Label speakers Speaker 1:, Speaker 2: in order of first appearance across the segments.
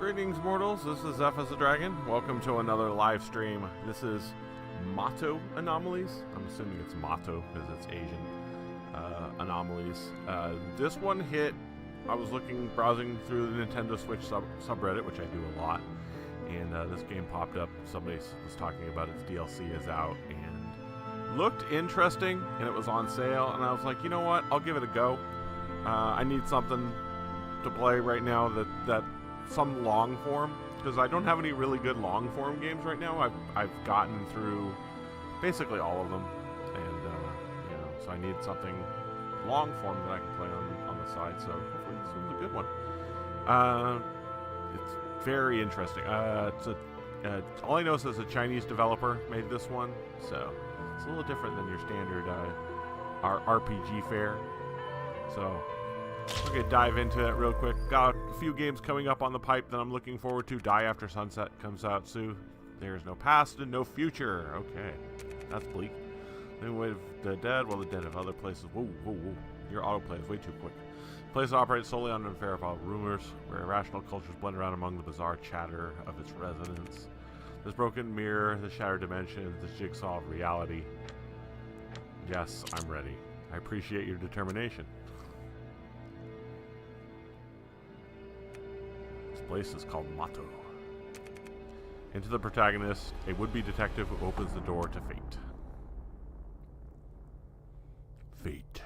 Speaker 1: Greetings, mortals. This is Zephus the Dragon. Welcome to another live stream. This is Mato Anomalies. I'm assuming it's Mato because it's Asian. Anomalies. This one hit. I was browsing through the Nintendo Switch subreddit, which I do a lot, and this game popped up. Somebody was talking about its DLC is out and looked interesting, and it was on sale. And I was like, you know what? I'll give it a go. I need something to play right now that some long form, because I don't have any really good long form games right now. I've gotten through basically all of them, and so I need something long form that I can play on the side. So hopefully this one's a good one. It's very interesting. All I know is it's a Chinese developer made this one, so it's a little different than your standard RPG fare. So we're going to dive into it real quick. Got a few games coming up on the pipe that I'm looking forward to. Die After Sunset comes out soon. There's no past and no future. Okay, that's bleak. Living Way of the Dead, well, the dead of other places. Whoa. Your autoplay is way too quick. The place operates solely on unverified rumors, where irrational cultures blend around among the bizarre chatter of its residents. This broken mirror, the shattered dimension, this jigsaw of reality. Yes, I'm ready. I appreciate your determination. This place is called Mato. Into the protagonist, a would-be detective who opens the door to fate. Fate.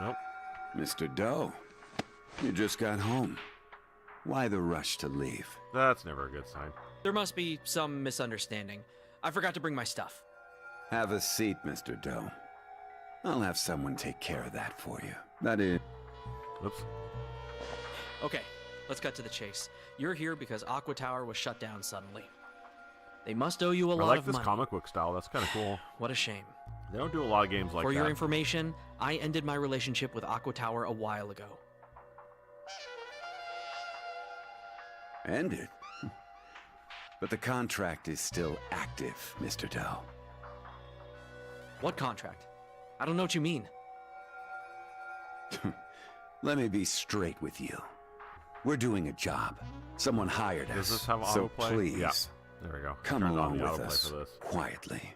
Speaker 1: Nope.
Speaker 2: Mr. Doe, you just got home. Why the rush to leave?
Speaker 1: That's never a good sign.
Speaker 3: There must be some misunderstanding. I forgot to bring my stuff.
Speaker 2: Have a seat, Mr. Doe. I'll have someone take care of that for you. That is...
Speaker 1: Oops.
Speaker 3: Okay, let's cut to the chase. You're here because Aqua Tower was shut down suddenly. They must owe you a lot of money.
Speaker 1: I like this comic book style. That's kind of cool.
Speaker 3: What a shame.
Speaker 1: They don't do a lot of games like that.
Speaker 3: For your information, I ended my relationship with Aqua Tower a while ago.
Speaker 2: Ended? But the contract is still active, Mr. Doe.
Speaker 3: What contract? I don't know what you mean.
Speaker 2: Let me be straight with you. We're doing a job. Someone hired us.
Speaker 1: Does this have
Speaker 2: so
Speaker 1: autoplay?
Speaker 2: please,
Speaker 1: Yeah. There we go.
Speaker 2: come
Speaker 1: Turned on
Speaker 2: along
Speaker 1: the
Speaker 2: with
Speaker 1: autoplay
Speaker 2: us
Speaker 1: for this.
Speaker 2: quietly.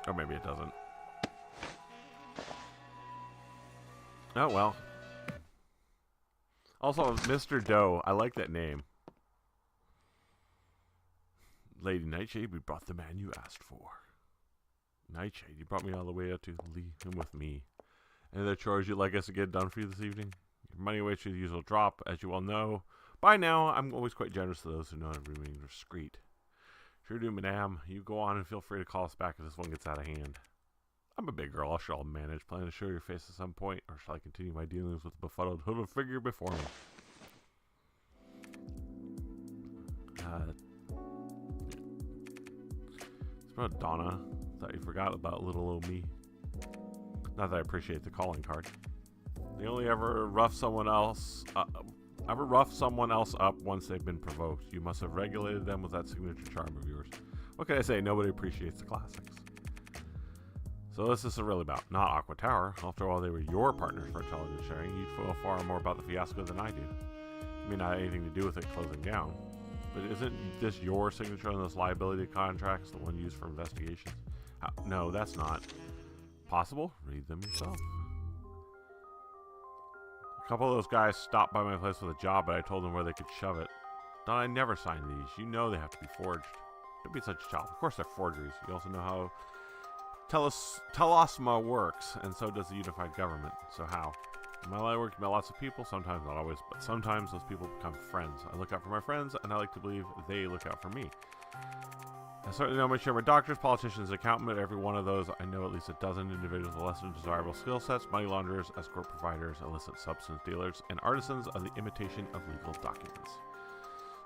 Speaker 1: Or maybe it doesn't. Oh, well. Also, Mr. Doe. I like that name. Lady Nightshade, we brought the man you asked for. Nightshade, you brought me all the way out to leave him with me. Any other chores you'd like us to get done for you this evening? Your money awaits your usual drop, as you all know. By now, I'm always quite generous to those who know how to remain discreet. Sure do, madame. You go on and feel free to call us back if this one gets out of hand. I'm a big girl. I shall manage. Plan to show your face at some point, or shall I continue my dealings with the befuddled hooded figure before me? It's about Donna. Thought you forgot about little old me. Not that I appreciate the calling card. They only ever rough someone else up once they've been provoked. You must have regulated them with that signature charm of yours. What can I say? Nobody appreciates the classics. So this is really about not Aqua Tower. After all, they were your partners for intelligence sharing. You'd feel far more about the fiasco than I do. You may not have anything to do with it closing down. But isn't this your signature on those liability contracts, the one used for investigations? No, that's not possible. Read them yourself. A couple of those guys stopped by my place with a job, but I told them where they could shove it. Don, I never signed these. You know they have to be forged. Don't be such a child. Of course they're forgeries. You also know how Telasma works, and so does the unified government. So how? In my line of work, you met lots of people, sometimes not always, but sometimes those people become friends. I look out for my friends, and I like to believe they look out for me. I certainly know my share of doctors, politicians, accountant, but every one of those, I know at least a dozen individuals with less than desirable skill sets, money launderers, escort providers, illicit substance dealers, and artisans of the imitation of legal documents.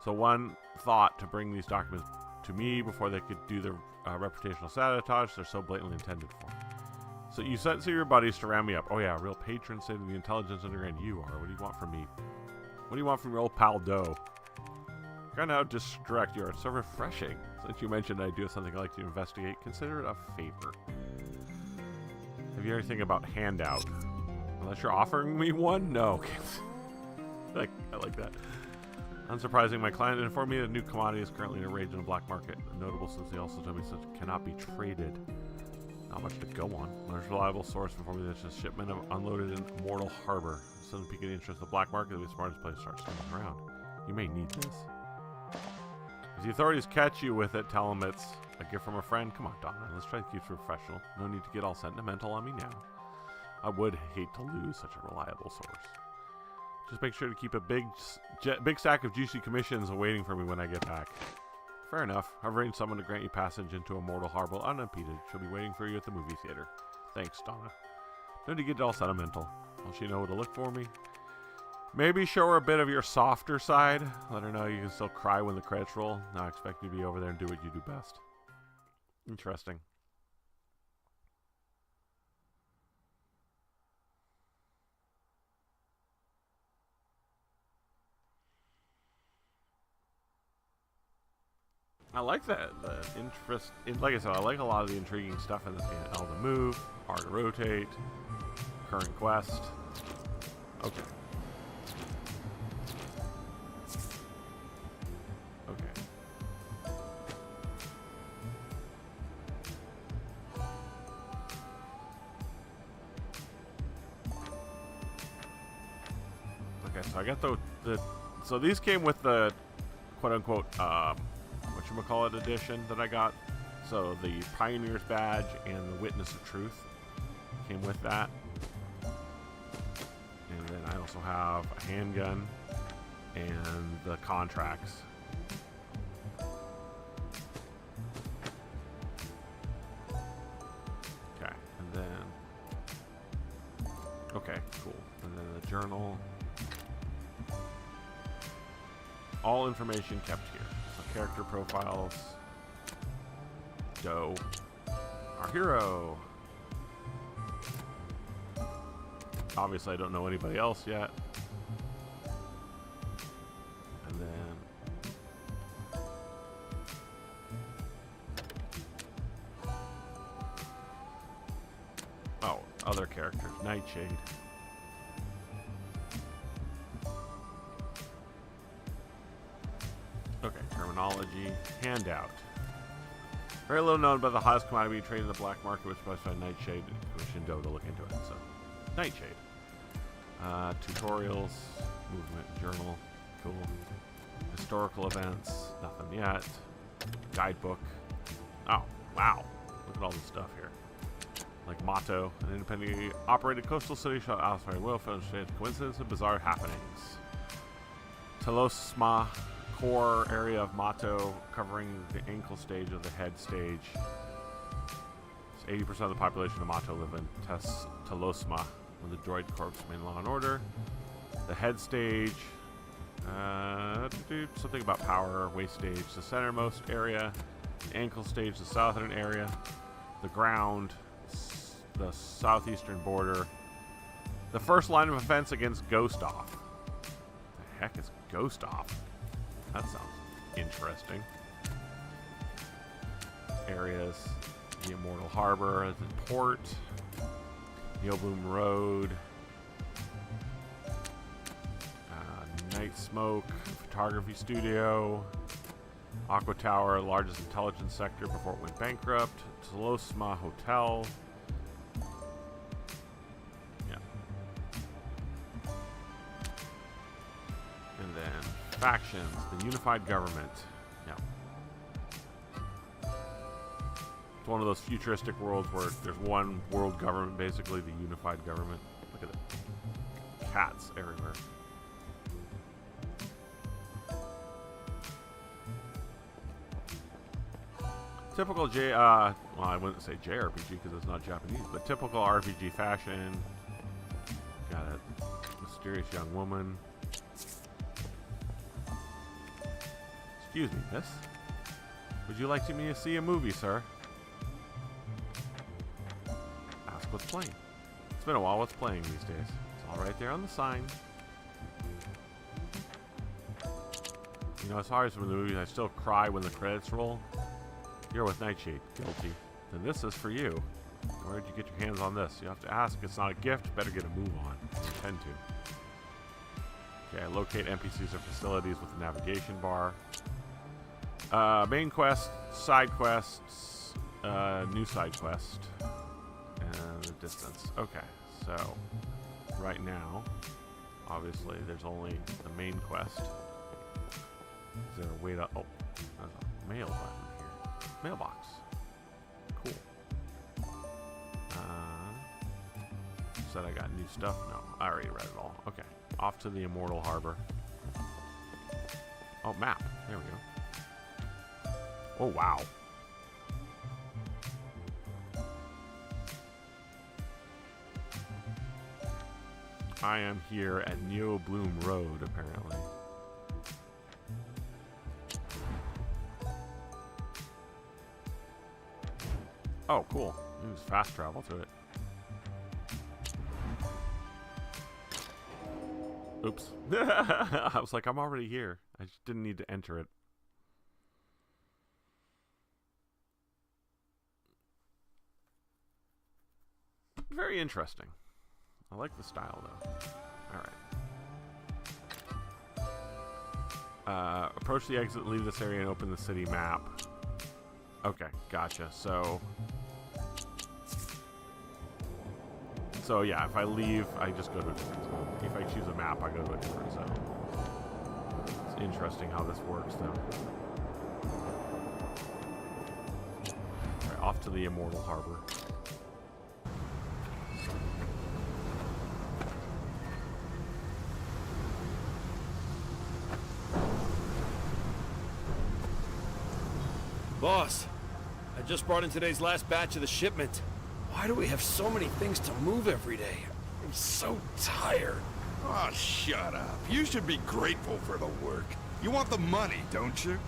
Speaker 1: So one thought to bring these documents to me before they could do their reputational sabotage they're so blatantly intended for. So you sent some of your buddies to ram me up. Oh yeah, real patron state of the intelligence underground you are. What do you want from me? What do you want from your old pal Doe? Kind of how distract you are. It's so refreshing. Since you mentioned I do have something I'd like to investigate, consider it a favor. Have you ever think about handout? Unless you're offering me one? No. I like that. Unsurprising, my client informed me that a new commodity is currently in rage in the black market. Notable since they also told me such cannot be traded. Not much to go on. There's a reliable source informed me that a shipment of unloaded in Mortal Harbor. Sudden piquing interest in the black market, it would be the smartest place to start snooping around. You may need this. If the authorities catch you with it, tell them it's a gift from a friend. Come on, Donna, let's try to keep it professional. No need to get all sentimental on me now. I would hate to lose such a reliable source. Just make sure to keep a big stack of juicy commissions awaiting for me when I get back. Fair enough. I've arranged someone to grant you passage into a mortal harbor unimpeded. She'll be waiting for you at the movie theater. Thanks, Donna. No need to get all sentimental. Will she know where to look for me? Maybe show her a bit of your softer side. Let her know you can still cry when the credits roll. Now I expect you to be over there and do what you do best. Interesting. I like that. Like I said, I like a lot of the intriguing stuff in this game. L to move, R to rotate, current quest. Okay. Okay. Okay, so I got so these came with the quote-unquote whatchamacallit edition that I got. So the Pioneer's Badge and the Witness of Truth came with that. And then I also have a handgun and the contracts. Okay, and then... Okay, cool. And then the journal. All information kept here. Character profiles. Doe. Our hero. Obviously, I don't know anybody else yet. And then... Oh, other characters. Nightshade. Okay, terminology. Handout. Very little known about the hottest commodity traded in the black market, which specified Nightshade and commissioned Doe to look into it. So, Nightshade. Tutorials. Movement journal. Cool. Historical events. Nothing yet. Guidebook. Oh, wow. Look at all this stuff here. Like Mato, an independently operated coastal city shot outside well found coincidence of bizarre happenings. Telosma. Core area of Mato, covering the ankle stage of the head stage. 80% of the population of Mato live in Telosma, with the droid corps main law and order. The head stage, something about power. Waist stage, the centermost area. The ankle stage, the southern area. The ground, the southeastern border. The first line of offense against Ghost Off. The heck is Ghost Off? That sounds interesting. Areas. The Immortal Harbor, the port. Neobloom Road. Night Smoke. Photography studio. Aqua Tower, largest intelligence sector before it went bankrupt. Telosma Hotel. Yeah. And then factions, the unified government. Yeah. It's one of those futuristic worlds where there's one world government, basically the unified government. Look at it. Cats everywhere. Typical well, I wouldn't say JRPG because it's not Japanese, but typical RPG fashion. Got a mysterious young woman. Excuse me, miss. Would you like to see a movie, sir? Ask what's playing. It's been a while. What's playing these days? It's all right there on the sign. You know, as far as with the movies, I still cry when the credits roll. You're with Nightshade. Guilty. Then this is for you. Where'd you get your hands on this? You have to ask. It's not a gift. Better get a move on. Intend to. Okay, locate NPCs or facilities with the navigation bar. Main quest, side quests, new side quest, and the distance. Okay, so right now, obviously, there's only the main quest. Is there a way to... Oh, there's a mail button here. Mailbox. Cool. Said I got new stuff? No, I already read it all. Okay, off to the Immortal Harbor. Oh, map. There we go. Oh, wow. I am here at Neo Bloom Road, apparently. Oh, cool. Use fast travel to it. Oops. I was like, I'm already here. I just didn't need to enter it. Very interesting. I like the style, though. Alright. Approach the exit, leave this area, and open the city map. Okay, gotcha. So yeah, if I leave, I just go to a different zone. If I choose a map, I go to a different zone. It's interesting how this works, though. Alright, off to the Immortal Harbor.
Speaker 4: Boss, I just brought in today's last batch of the shipment. Why do we have so many things to move every day? I'm so tired.
Speaker 5: Oh, shut up. You should be grateful for the work. You want the money, don't you?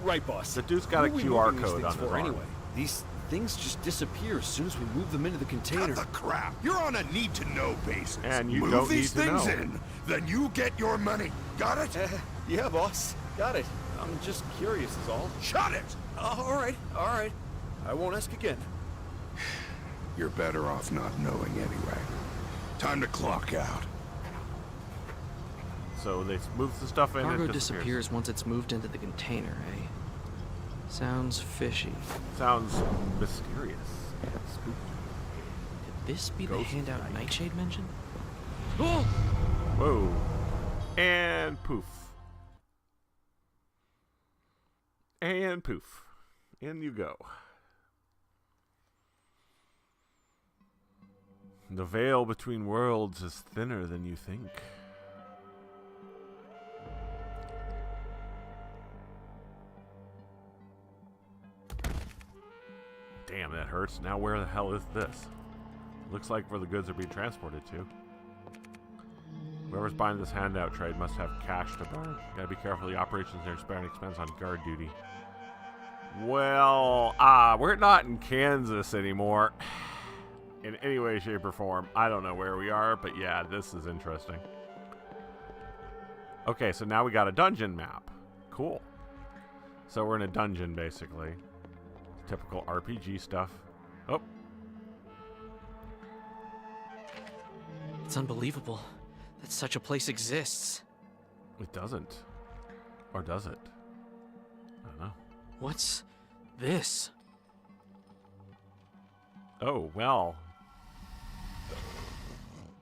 Speaker 4: Right, boss.
Speaker 1: The dude's got a
Speaker 4: Who are we
Speaker 1: QR
Speaker 4: moving these
Speaker 1: code
Speaker 4: things
Speaker 1: on his
Speaker 4: for
Speaker 1: arm.
Speaker 4: anyway? These things just disappear as soon as we move them into the container.
Speaker 5: Cut the crap. You're on a need-to-know basis.
Speaker 1: And you
Speaker 5: move
Speaker 1: don't
Speaker 5: these
Speaker 1: need to
Speaker 5: things
Speaker 1: know.
Speaker 5: in, then you get your money. Got it?
Speaker 4: Yeah, boss. Got it. I'm just curious is all.
Speaker 5: Shut it!
Speaker 4: All right. I won't ask again.
Speaker 5: You're better off not knowing anyway. Time to clock out.
Speaker 1: So they move the stuff in
Speaker 3: Cargo
Speaker 1: and it
Speaker 3: disappears once it's moved into the container, eh? Sounds fishy.
Speaker 1: Sounds mysterious. Spooky.
Speaker 3: Could this be the
Speaker 1: Ghost
Speaker 3: handout
Speaker 1: Knight.
Speaker 3: Nightshade mentioned? Oh!
Speaker 1: Whoa. And poof. And poof. In you go. The veil between worlds is thinner than you think. Damn, that hurts. Now where the hell is this? Looks like where the goods are being transported to. Whoever's buying this handout trade must have cash to burn. Gotta be careful, the operations are sparing expense on guard duty. Well, we're not in Kansas anymore. In any way, shape, or form. I don't know where we are, but yeah, this is interesting. Okay, so now we got a dungeon map. Cool. So we're in a dungeon, basically. Typical RPG stuff. Oh.
Speaker 3: It's unbelievable that such a place exists.
Speaker 1: It doesn't. Or does it? I don't know.
Speaker 3: What's this?
Speaker 1: Oh, well.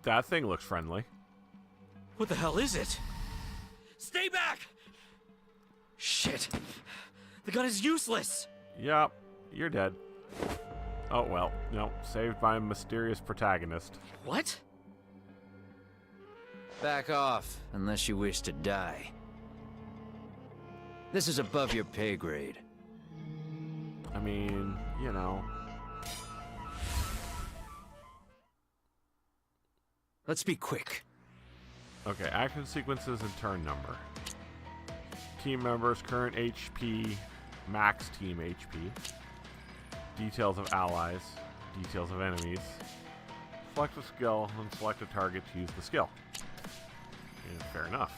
Speaker 1: That thing looks friendly.
Speaker 3: What the hell is it? Stay back! Shit. The gun is useless!
Speaker 1: Yep, you're dead. Oh, well. No, saved by a mysterious protagonist.
Speaker 3: What?
Speaker 6: Back off, unless you wish to die. This is above your pay grade.
Speaker 1: I mean, you know.
Speaker 4: Let's be quick.
Speaker 1: Okay, action sequences and turn number. Team members, current HP, max team HP. Details of allies, details of enemies. Select a skill and select a target to use the skill. Yeah, fair enough.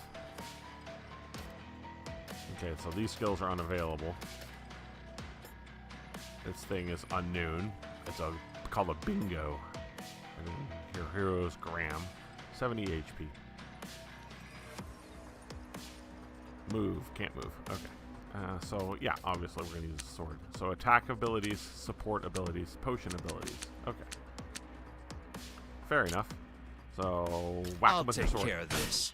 Speaker 1: Okay, so these skills are unavailable. This thing is unknown. It's called a bingo. And then your hero is Graham. 70 HP. Move. Can't move. Okay. So, yeah, obviously we're going to use a sword. So, attack abilities, support abilities, potion abilities. Okay. Fair enough. So, whack
Speaker 6: I'll
Speaker 1: him with your
Speaker 6: take
Speaker 1: sword.
Speaker 6: care of this.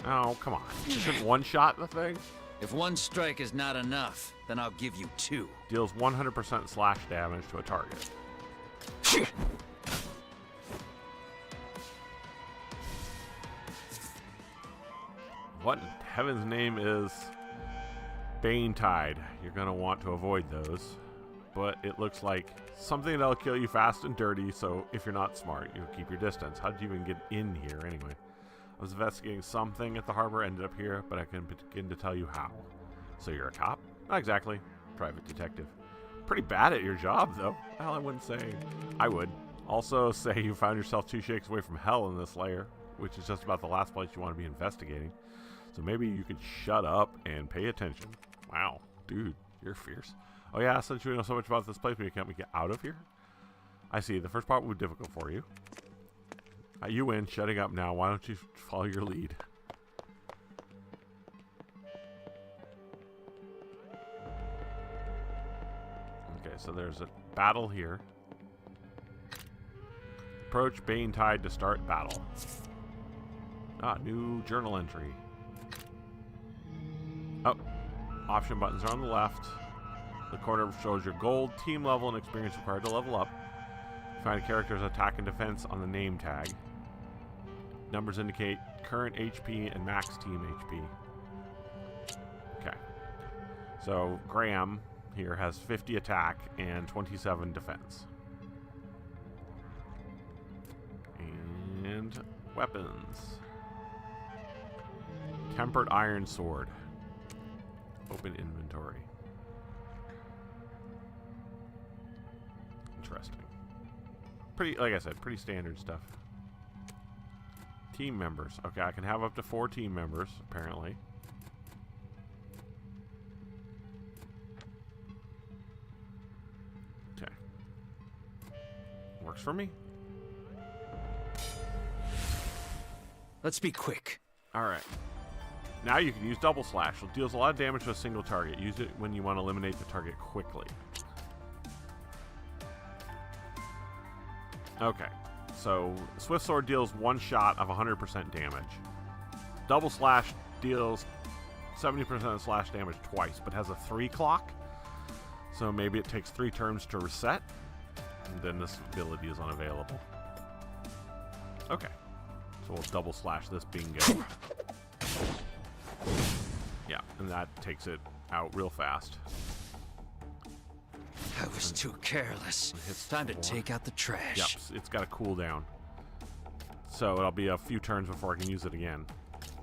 Speaker 1: Oh, come on. You shouldn't one-shot the thing?
Speaker 6: If one strike is not enough, then I'll give you 2.
Speaker 1: Deals 100% slash damage to a target. What in heaven's name is Bane Tide? You're going to want to avoid those. But it looks like something that'll kill you fast and dirty, so if you're not smart, you'll keep your distance. How did you even get in here anyway? I was investigating something at the harbor, ended up here, but I can begin to tell you how. So you're a cop? Not exactly. Private detective. Pretty bad at your job, though. Well, I wouldn't say I would. Also, say you found yourself 2 shakes away from hell in this lair, which is just about the last place you want to be investigating. So maybe you could shut up and pay attention. Wow, dude, you're fierce. Oh yeah, since you know so much about this place, can't we get out of here? I see. The first part will be difficult for you. You win. Shutting up now. Why don't you follow your lead? Okay, so there's a battle here. Approach Bane Tide to start battle. Ah, new journal entry. Oh, option buttons are on the left. The corner shows your gold, team level, and experience required to level up. Find a character's attack and defense on the name tag. Numbers indicate current HP and max team HP. Okay. So Graham here has 50 attack and 27 defense. And weapons. Tempered iron sword. Open inventory. Interesting. Pretty, like I said, pretty standard stuff. Team members. Okay, I can have up to 4 team members, apparently. Okay. Works for me.
Speaker 6: Let's be quick.
Speaker 1: Alright. Now you can use double slash. It deals a lot of damage to a single target. Use it when you want to eliminate the target quickly. Okay. So, Swift Sword deals 1 shot of 100% damage. Double slash deals 70% slash damage twice, but has a 3 clock. So maybe it takes 3 turns to reset. And then this ability is unavailable. Okay. So we'll double slash this bingo. Yeah, and that takes it out real fast.
Speaker 6: I was too careless.
Speaker 1: It's
Speaker 6: time to
Speaker 1: 4.
Speaker 6: take out the trash.
Speaker 1: Yep, it's got a cooldown. So it'll be a few turns before I can use it again.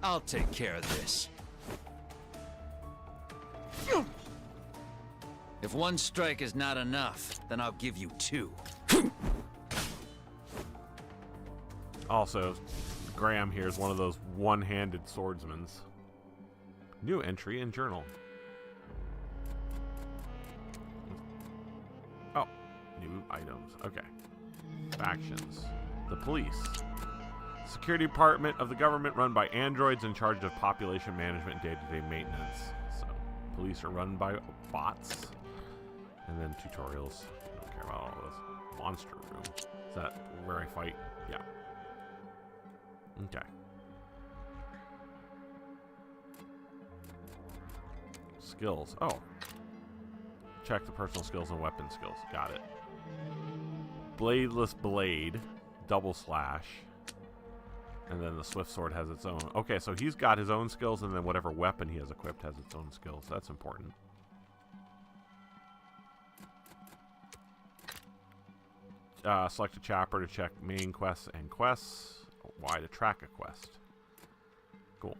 Speaker 6: I'll take care of this. If 1 strike is not enough, then I'll give you 2.
Speaker 1: Also, Graham here is one of those one-handed swordsmen. New entry in journal. Oh, new items. Okay. Factions. The police. Security department of the government run by androids in charge of population management and day-to-day maintenance. So, police are run by bots. And then tutorials. I don't care about all this. Monster room. Is that where I fight? Yeah. Okay. Skills. Oh. Check the personal skills and weapon skills. Got it. Bladeless blade. Double slash. And then the swift sword has its own. Okay, so he's got his own skills, and then whatever weapon he has equipped has its own skills. That's important. Select a chapter to check main quests and quests. Y to track a quest. Cool.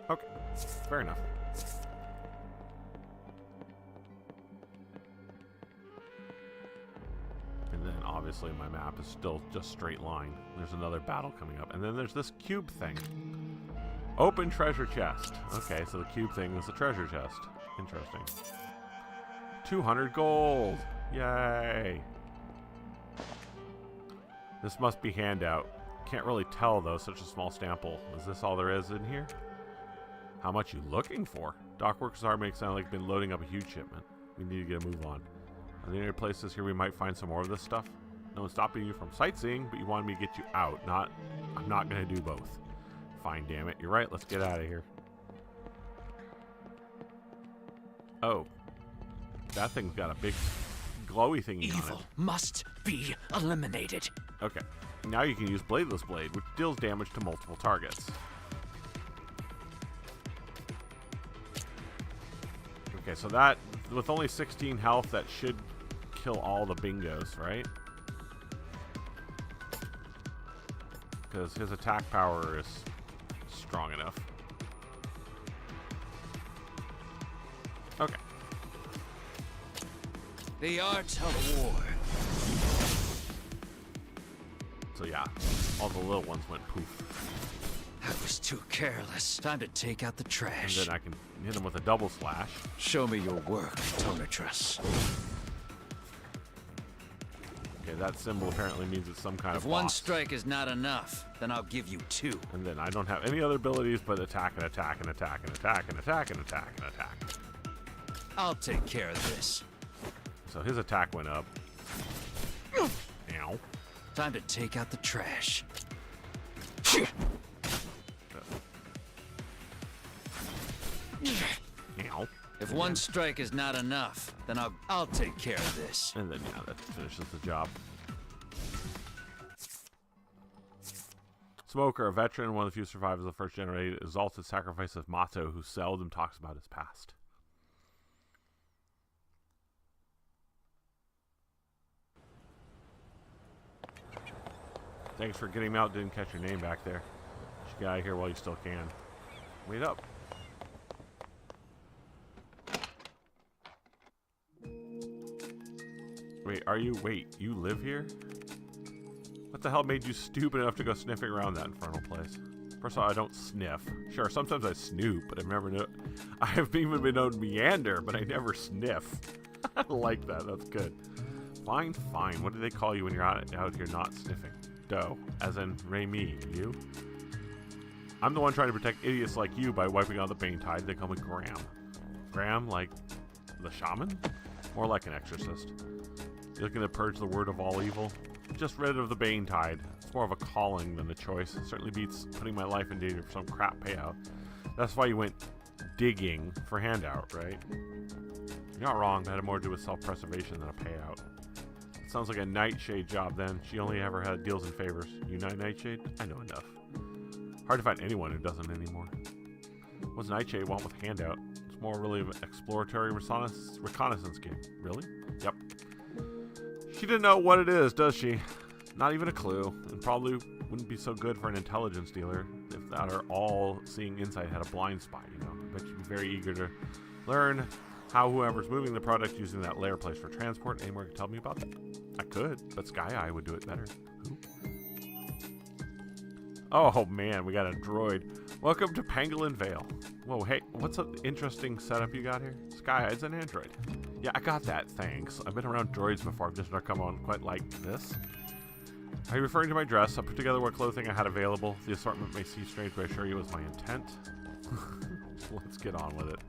Speaker 1: Okay, fair enough. And then obviously my map is still just straight line. There's another battle coming up. And then there's this cube thing. Open treasure chest. Okay, so the cube thing was the treasure chest. Interesting. 200 gold. Yay. This must be handout. Can't really tell though, such a small sample. Is this all there is in here? How much you looking for? Dockworkers are make it sound like you've been loading up a huge shipment. We need to get a move on. Are there any places here we might find some more of this stuff? No one's stopping you from sightseeing, but you wanted me to get you out. I'm not gonna do both. Fine, damn it. You're right, let's get out of here. Oh. That thing's got a big glowy thingy on it.
Speaker 6: Evil must be eliminated.
Speaker 1: Okay. Now you can use Bladeless Blade, which deals damage to multiple targets. Okay, so that, with only 16 health, that should kill all the bingos, right? Because his attack power is strong enough. Okay.
Speaker 6: The art of war.
Speaker 1: So yeah, all the little ones went poof.
Speaker 6: I was too careless. Time to take out the
Speaker 1: And
Speaker 6: trash.
Speaker 1: then I can hit him with a double slash.
Speaker 6: Show me your work, Tonatrus.
Speaker 1: Okay, that symbol apparently means it's some kind
Speaker 6: If
Speaker 1: of
Speaker 6: one
Speaker 1: boss.
Speaker 6: strike is not enough, then I'll give you 2.
Speaker 1: And then I don't have any other abilities but attack and attack and attack and attack and attack and attack and attack.
Speaker 6: I'll take care of this.
Speaker 1: So his attack went up. Ow.
Speaker 6: Time to take out the trash.
Speaker 1: Ow.
Speaker 6: If one strike is not enough, then I'll take care of this.
Speaker 1: And then yeah, that finishes the job. Smoker, a veteran, one of the few survivors of the first generated exalted sacrifice of Mato, who seldom talks about his past. Thanks for getting me out. Didn't catch your name back there. You should get out of here while you still can. Wait up. Wait, you live here? What the hell made you stupid enough to go sniffing around that infernal place? First of all, I don't sniff. Sure, sometimes I snoop, but I've even been known to meander, but I never sniff. I like that. That's good. Fine, fine. What do they call you when you're out here not sniffing? Doe, as in Raimi. You? I'm the one trying to protect idiots like you by wiping out the Bane Tide. They call me Graham. Graham, like the shaman? More like an exorcist. You looking to purge the word of all evil? Just rid of the Bane Tide. It's more of a calling than a choice. It certainly beats putting my life in danger for some crap payout. That's why you went digging for handout, right? You're not wrong. That had more to do with self-preservation than a payout. It sounds like a Nightshade job then. She only ever had deals and favors. You know Nightshade? I know enough. Hard to find anyone who doesn't anymore. What's Nightshade want with handout? It's more really an exploratory reconnaissance game. Really? Yep. She didn't know what it is, does she? Not even a clue. And probably wouldn't be so good for an intelligence dealer if that or all-seeing insight had a blind spot, you know. I bet you'd be very eager to learn how whoever's moving the product using that lair place for transport. Any more you can tell me about that? I could, but Sky Eye would do it better. Who? Oh man, we got a droid. Welcome to Pangolin Vale. Whoa, hey, what's an interesting setup you got here? Sky Eye's an android. Yeah, I got that, thanks. I've been around droids before, I've just never come on quite like this. Are you referring to my dress? I put together what clothing I had available. The assortment may seem strange, but I assure you it was my intent. Let's get on with it.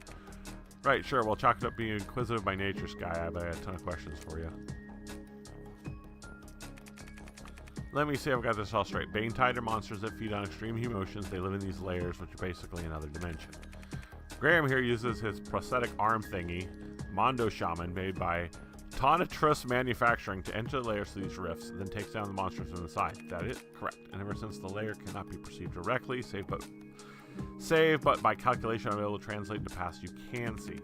Speaker 1: Right, sure, well, chalk it up being inquisitive by nature, Sky Eye, but I got a ton of questions for you. Let me see if I've got this all straight. Bane Tide are monsters that feed on extreme emotions. They live in these layers, which are basically another dimension. Graham here uses his prosthetic arm thingy, Mondo Shaman, made by Tonatrus Manufacturing, to enter the layers through these rifts, and then takes down the monsters from the side. Is that it? Correct. And ever since the layer cannot be perceived directly, save but by calculation I'm able to translate into paths you can see.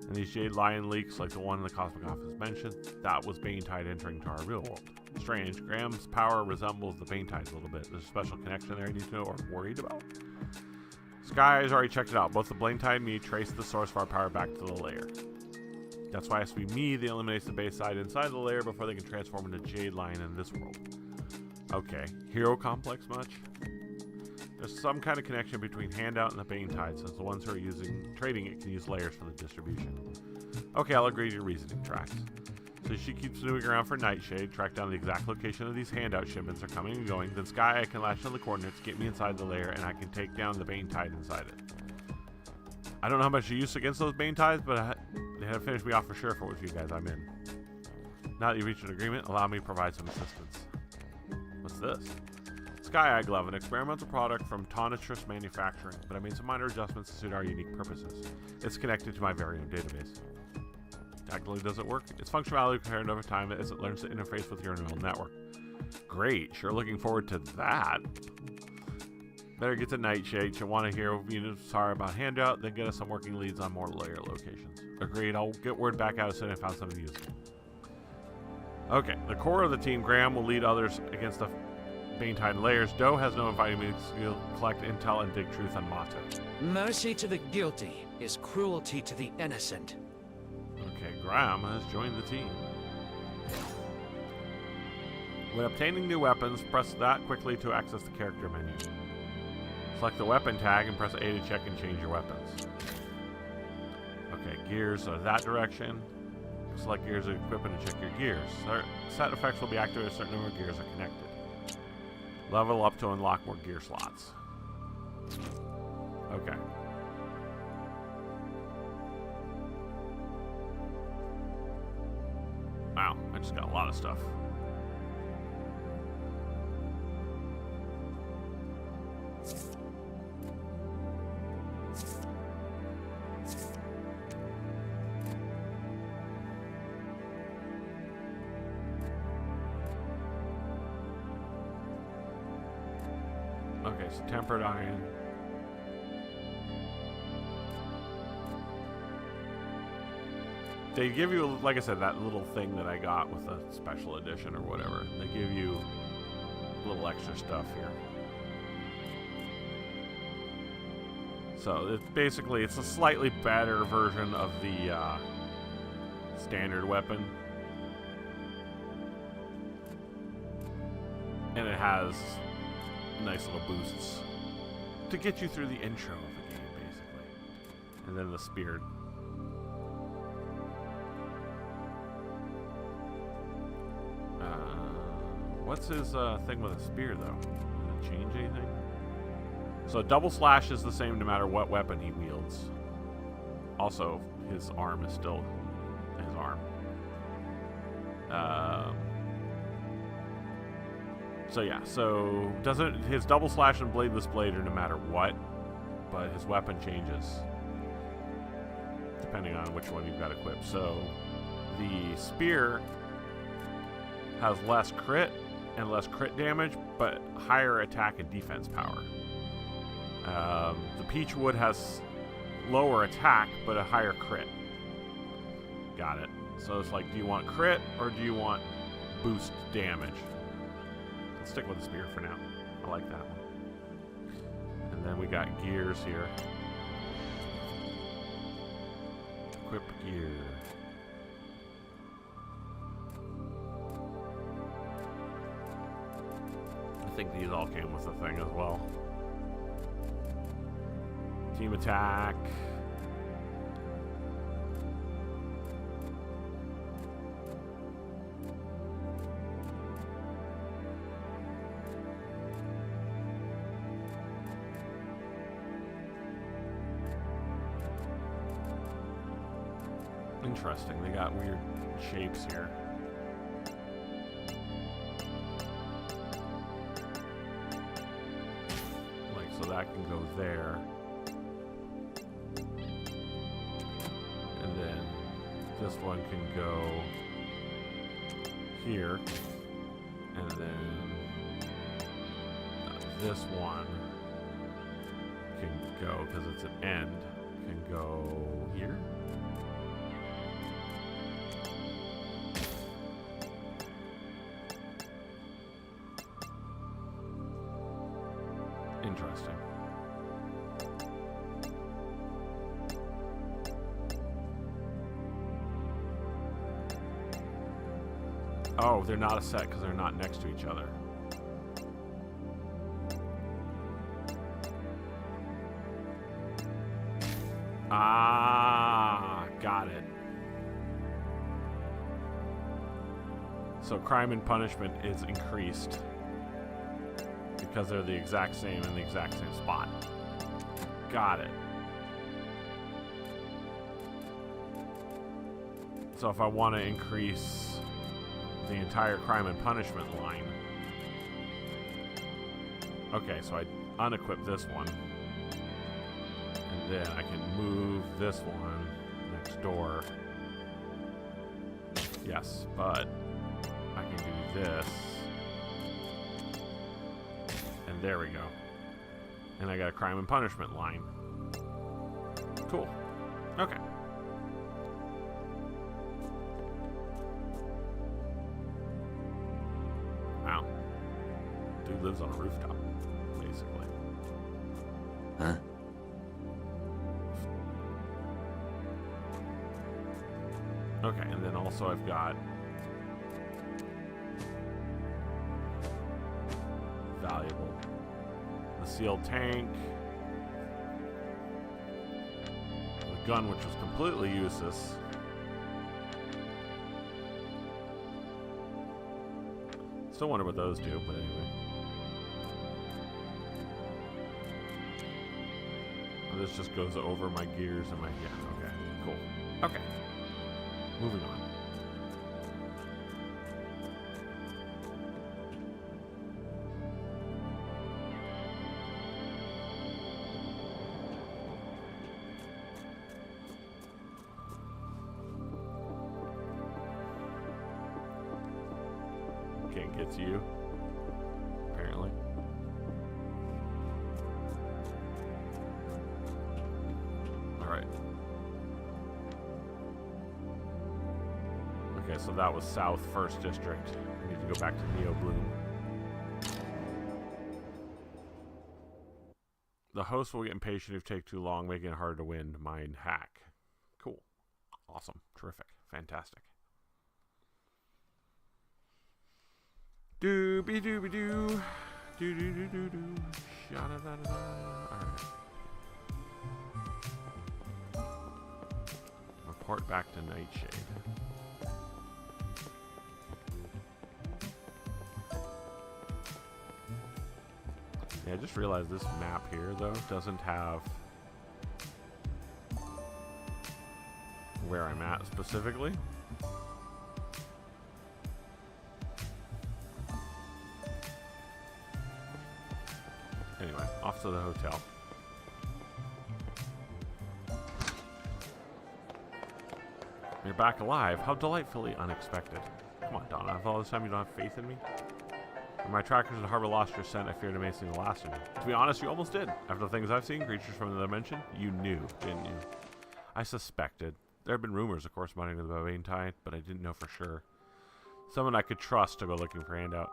Speaker 1: And these Jade Lion leaks, like the one in the Cosmic Office mentioned, that was Bane Tide entering to our real world. Strange. Graham's power resembles the Bane Tide a little bit. There's a special connection there I need to know or I'm worried about. Sky has already checked it out. Both the Bane Tide and me trace the source of our power back to the layer. That's why it has to be me that eliminates the base side inside the layer before they can transform into Jade Lion in this world. Okay. Hero complex much? There's some kind of connection between Handout and the Bane Tide, since the ones who are trading it can use layers for the distribution. Okay, I'll agree to your reasoning tracks. So she keeps moving around for Nightshade, track down the exact location of these Handout shipments are coming and going, then Sky Eye can latch on the coordinates, get me inside the layer, and I can take down the Bane Tide inside it. I don't know how much you use against those Bane Tides, but they had to finish me off for sure for with you guys. I'm in. Now that you reached an agreement, allow me to provide some assistance. What's this? Sky Eye Glove, an experimental product from Tonitrus Manufacturing, but I made some minor adjustments to suit our unique purposes. It's connected to my very own database. Technically, does it work? Its functionality compared over time as it learns to interface with your neural network. Great, sure looking forward to that. Better get to Nightshade. She'll want to hear, sorry about Handout, then get us some working leads on more layer locations. Agreed, I'll get word back out as soon as I found something useful. Okay, the core of the team, Graham, will lead others against the Bane Tide layers. Doe has no inviting me to collect intel and dig truth on Mato.
Speaker 6: Mercy to the guilty is cruelty to the innocent.
Speaker 1: Okay, Graham has joined the team. When obtaining new weapons, press that quickly to access the character menu. Select the weapon tag and press A to check and change your weapons. Okay, gears are that direction. Select gears to equip and check your gears. Set effects will be activated if a certain number of gears are connected. Level up to unlock more gear slots. Okay. Wow, I just got a lot of stuff. Okay, so tempered iron. They give you, like I said, that little thing that I got with the special edition or whatever. They give you a little extra stuff here. So it's a slightly better version of the standard weapon. And it has nice little boosts to get you through the intro of the game, basically. And then the spear. What's his thing with a spear, though? Does it change anything? So double slash is the same no matter what weapon he wields. Also, his arm is still his arm. So yeah, so his double slash and bladeless blade are no matter what, but his weapon changes depending on which one you've got equipped. So the spear has less crit and less crit damage, but higher attack and defense power. The peach wood has lower attack, but a higher crit. Got it. So it's like, do you want crit or do you want boost damage? Let's stick with the spear for now. I like that one. And then we got gears here. Equip gear. I think these all came with the thing as well. Team attack. Interesting. They got weird shapes here. Like, so that can go there. And then this one can go here. And then this one can go, because it's an end, can go here. Interesting. Oh, they're not a set because they're not next to each other. Ah, got it. So crime and punishment is increased because they're the exact same in the exact same spot. Got it. So if I want to increase the entire crime and punishment line, okay, so I unequip this one, and then I can move this one next door. Yes, but I can do this, and there we go. And I got a crime and punishment line. Cool. Okay. Wow. Dude lives on a rooftop, basically.
Speaker 2: Huh?
Speaker 1: Okay, and then also I've got valuable. The sealed tank. The gun, which was completely useless. Still wonder what those do, but anyway. This just goes over my gears and my... Yeah, okay, cool. Okay. Moving on. Can't get to you, apparently. Alright. Okay, so that was South 1st District. I need to go back to Neo Bloom. The host will get impatient if you take too long, making it harder to win. Mind hack. Cool. Awesome. Terrific. Fantastic. Doobie doobie doo. Doo doo doo doo doo. Sha-da-da-da-da. Alright. Report back to Nightshade. Yeah, I just realized this map here, though, doesn't have where I'm at specifically. Anyway, off to the hotel. You're back alive. How delightfully unexpected. Come on, Donna. After all this time, you don't have faith in me? When my trackers in Harbor lost your scent, I feared it may seem the last of me. To be honest, you almost did. After the things I've seen, creatures from the dimension, you knew, didn't you? I suspected. There have been rumors, of course, about the Bane Tide, but I didn't know for sure. Someone I could trust to go looking for a handout.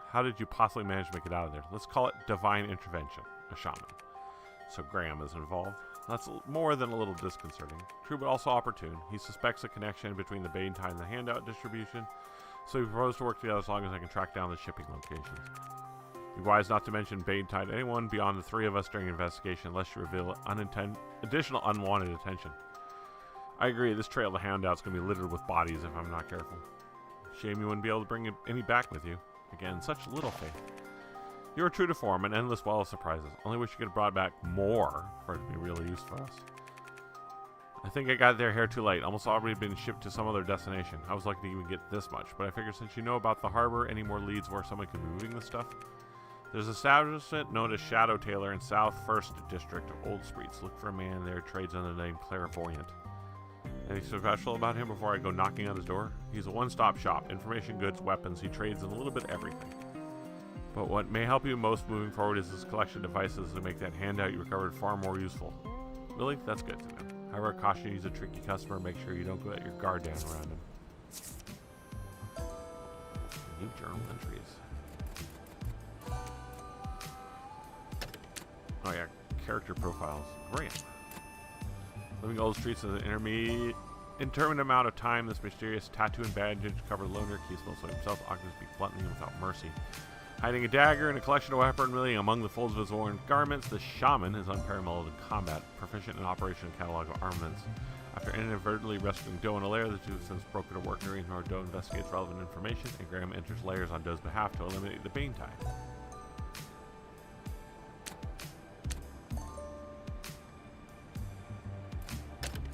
Speaker 1: How did you possibly manage to make it out of there? Let's call it divine intervention. A shaman. So Graham is involved. That's more than a little disconcerting. True, but also opportune. He suspects a connection between the Bane Tide and the handout distribution, so we propose to work together as long as I can track down the shipping locations. Be wise not to mention Bane Tide to anyone beyond the three of us during investigation unless you reveal additional unwanted attention. I agree, this trail to handout's going to be littered with bodies if I'm not careful. Shame you wouldn't be able to bring any back with you. Again, such little faith. You are true to form, an endless well of surprises. Only wish you could have brought back more for it to be really useful for us. I think I got there here too late. Almost already been shipped to some other destination. I was lucky to even get this much, but I figure since you know about the harbor, any more leads where someone could be moving this stuff? There's an establishment known as Shadow Tailor in South 1st District of Old Streets. Look for a man there who trades under the name Clairvoyant. Anything special about him before I go knocking on his door? He's a one-stop shop. Information, goods, weapons. He trades in a little bit everything. But what may help you most moving forward is this collection of devices to make that handout you recovered far more useful. Really? That's good to know. However, caution you, he's a tricky customer. Make sure you don't let your guard down around him. New journal entries. Oh yeah, character profiles. Graham. Living old streets in an interminable amount of time, this mysterious tattoo and bandage covered loner keeps mostly himself, occupies speak bluntly and without mercy. Hiding a dagger and a collection of weaponry among the folds of his worn garments, the shaman is unparalleled in combat, proficient in operation and catalog of armaments. After inadvertently rescuing Doe in a lair, the two have since broken a working arrangement where Doe investigates relevant information, and Graham enters lairs on Doe's behalf to eliminate the Bane Tide.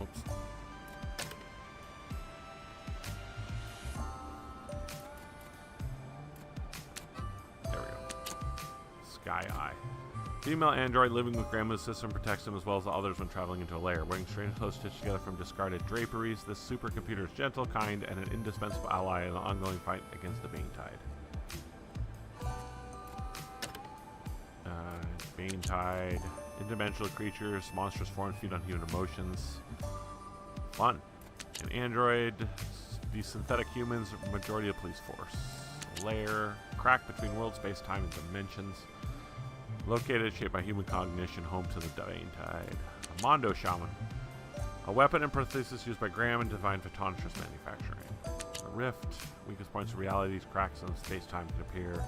Speaker 1: Oops. There we go. Sky Eye. Female android living with Grandma's system protects him as well as the others when traveling into a lair. Wearing strange clothes stitched together from discarded draperies, this supercomputer is gentle, kind, and an indispensable ally in the ongoing fight against the Bane Tide. Bane Tide. Interdimensional creatures, monstrous forms feed on human emotions. Fun. An android, the synthetic humans, majority of police force. Lair, crack between world, space, time, and dimensions. Located, shaped by human cognition, home to the Bane Tide. A Mondo Shaman. A weapon and prosthesis used by Graham and Divine Photometrist Manufacturing. A Rift. Weakest points of realities, cracks in space-time can appear.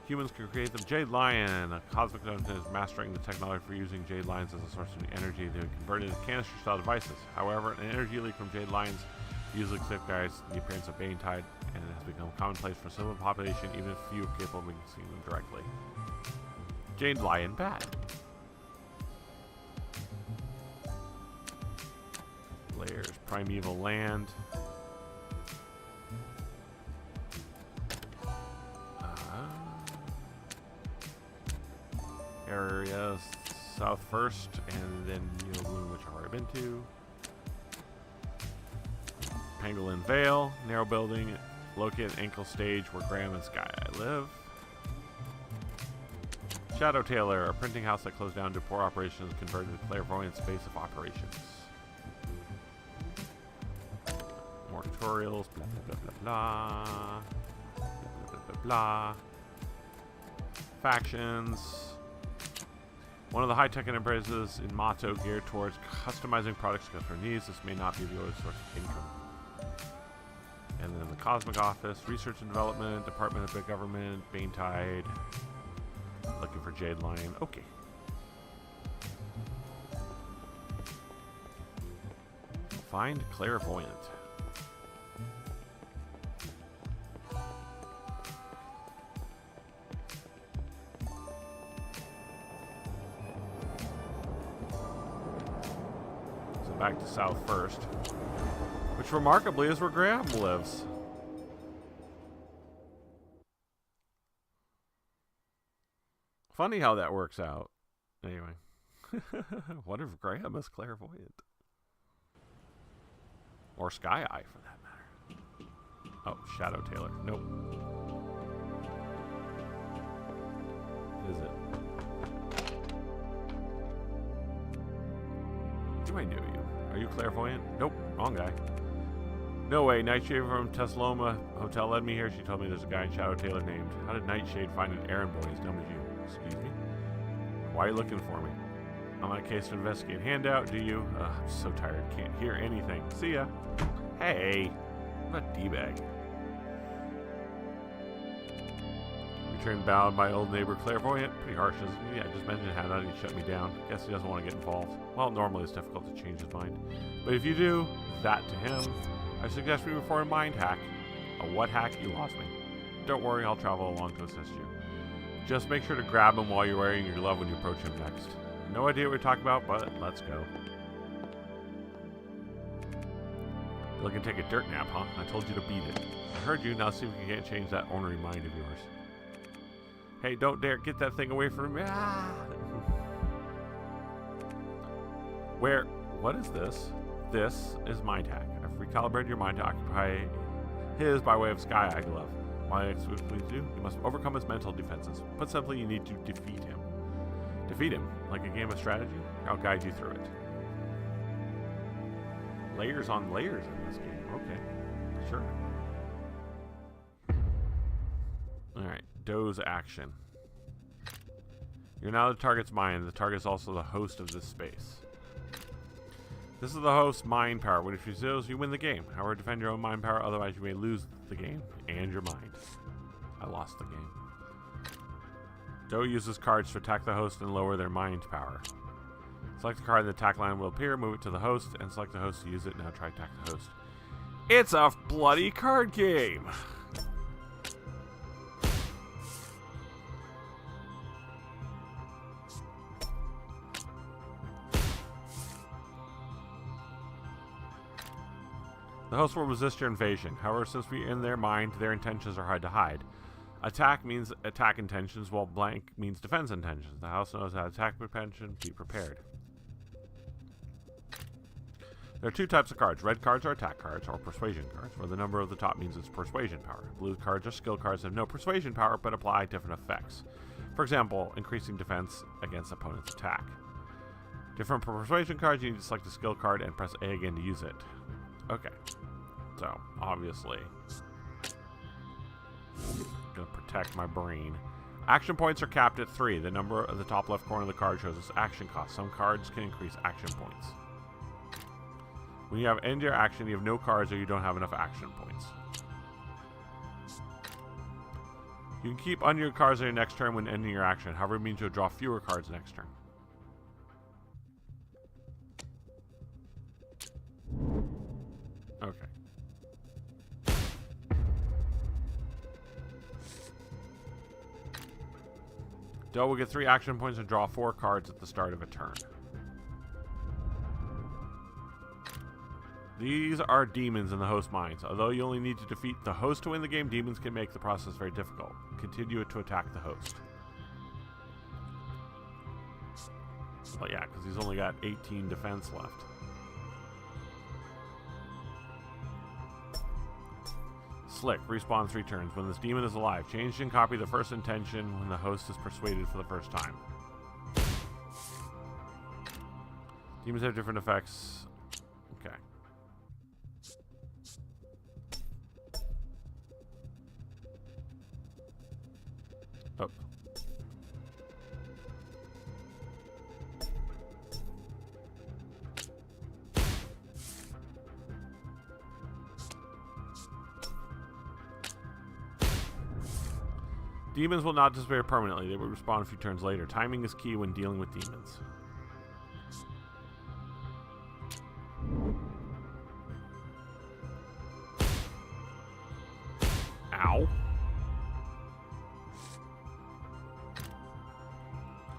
Speaker 1: Humans can create them. Jade Lion. A cosmic dominant is mastering the technology for using Jade Lions as a source of energy. They are converted into canister-style devices. However, an energy leak from Jade Lions usually safeguards the appearance of Bane Tide, and it has become commonplace for civil population, even if few are capable of seeing them directly. Jade Lion Bat. Lairs, Primeval Land. Area South first, and then Yellow Bloom, which I've already been to. Pangolin Vale, narrow building, located ankle stage where Graham and Sky Eye live. Shadow Tailor, a printing house that closed down to poor operations, converted to clairvoyant space of operations. More tutorials, blah blah blah blah blah. Blah blah blah blah blah. Factions. One of the high-tech enterprises in Mato geared towards customizing products to customer needs. This may not be the only source of income. And then the Cosmic Office, Research and Development, Department of Big Government, Bane Tide. Looking for Jade Lion. Okay. Find Clairvoyant. So back to South first. Which remarkably is where Graham lives. Funny how that works out. Anyway. What if Graham is clairvoyant? Or Sky Eye, for that matter. Oh, Shadow Tailor. Nope. Is it? Do I know you? Are you clairvoyant? Nope. Wrong guy. No way. Nightshade from Tesloma Hotel led me here. She told me there's a guy in Shadow Tailor named. How did Nightshade find an errand boy as dumb as you? Excuse me? Why are you looking for me? I'm on a case to investigate. Handout, do you? I'm so tired. Can't hear anything. See ya. Hey. What a D-bag. Returned bound by old neighbor Clairvoyant. Pretty harsh, isn't he? I just mentioned handout and he shut me down. Guess he doesn't want to get involved. Well, normally it's difficult to change his mind. But if you do, that to him. I suggest we perform a mind hack. A what hack? You lost me. Don't worry, I'll travel along to assist you. Just make sure to grab him while you're wearing your glove when you approach him next. No idea what we're talking about, but let's go. You're looking to take a dirt nap, huh? I told you to beat it. I heard you, now see if we can't change that ornery mind of yours. Hey, don't dare get that thing away from me. Ah! Where? What is this? This is Mind Hack. I've recalibrated your mind to occupy his by way of Sky Eye Glove. Why exclusively do? You must overcome his mental defenses. Put simply, you need to defeat him. Defeat him, like a game of strategy? I'll guide you through it. Layers on layers in this game. Okay, sure. Alright, Doe's action. You're now the target's mind. The target is also the host of this space. This is the host's mind power. When it reveals, you win the game. However, defend your own mind power, otherwise you may lose the game and your mind. I lost the game. Doe uses cards to attack the host and lower their mind power. Select the card in the attack line will appear, move it to the host, and select the host to use it. Now try to attack the host. It's a bloody card game! The host will resist your invasion. However, since we're in their mind, their intentions are hard to hide. Attack means attack intentions, while blank means defense intentions. The house knows how to attack intention. Be prepared. There are two types of cards. Red cards are attack cards, or persuasion cards, where the number of the top means it's persuasion power. Blue cards are skill cards that have no persuasion power, but apply different effects. For example, increasing defense against opponent's attack. Different persuasion cards, you need to select a skill card and press A again to use it. Okay. So, obviously, gonna protect my brain. Action points are capped at 3. The number at the top left corner of the card shows its action cost. Some cards can increase action points. When you have end your action, you have no cards or you don't have enough action points. You can keep under your cards on your next turn when ending your action. However, it means you'll draw fewer cards next turn. Okay. Doe will get 3 action points and draw 4 cards at the start of a turn. These are demons in the host minds. Although you only need to defeat the host to win the game, demons can make the process very difficult. Continue to attack the host. Well, yeah, because he's only got 18 defense left. Slick, respawn 3 turns. When this demon is alive, change and copy the first intention when the host is persuaded for the first time. Demons have different effects. Okay. Oh. Demons will not disappear permanently. They will respawn a few turns later. Timing is key when dealing with demons. Ow.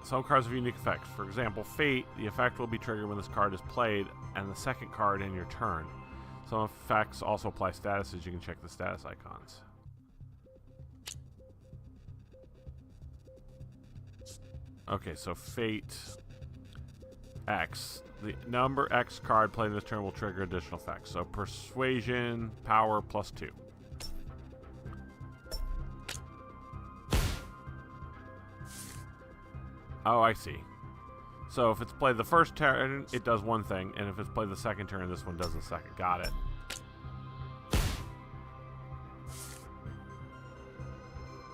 Speaker 1: Some cards have unique effects. For example, Fate, the effect will be triggered when this card is played and the second card in your turn. Some effects also apply statuses. You can check the status icons. Okay, so Fate X. The number X card played this turn will trigger additional effects. So Persuasion, Power, +2. Oh, I see. So if it's played the first turn, it does one thing, and if it's played the second turn, this one does the second. Got it.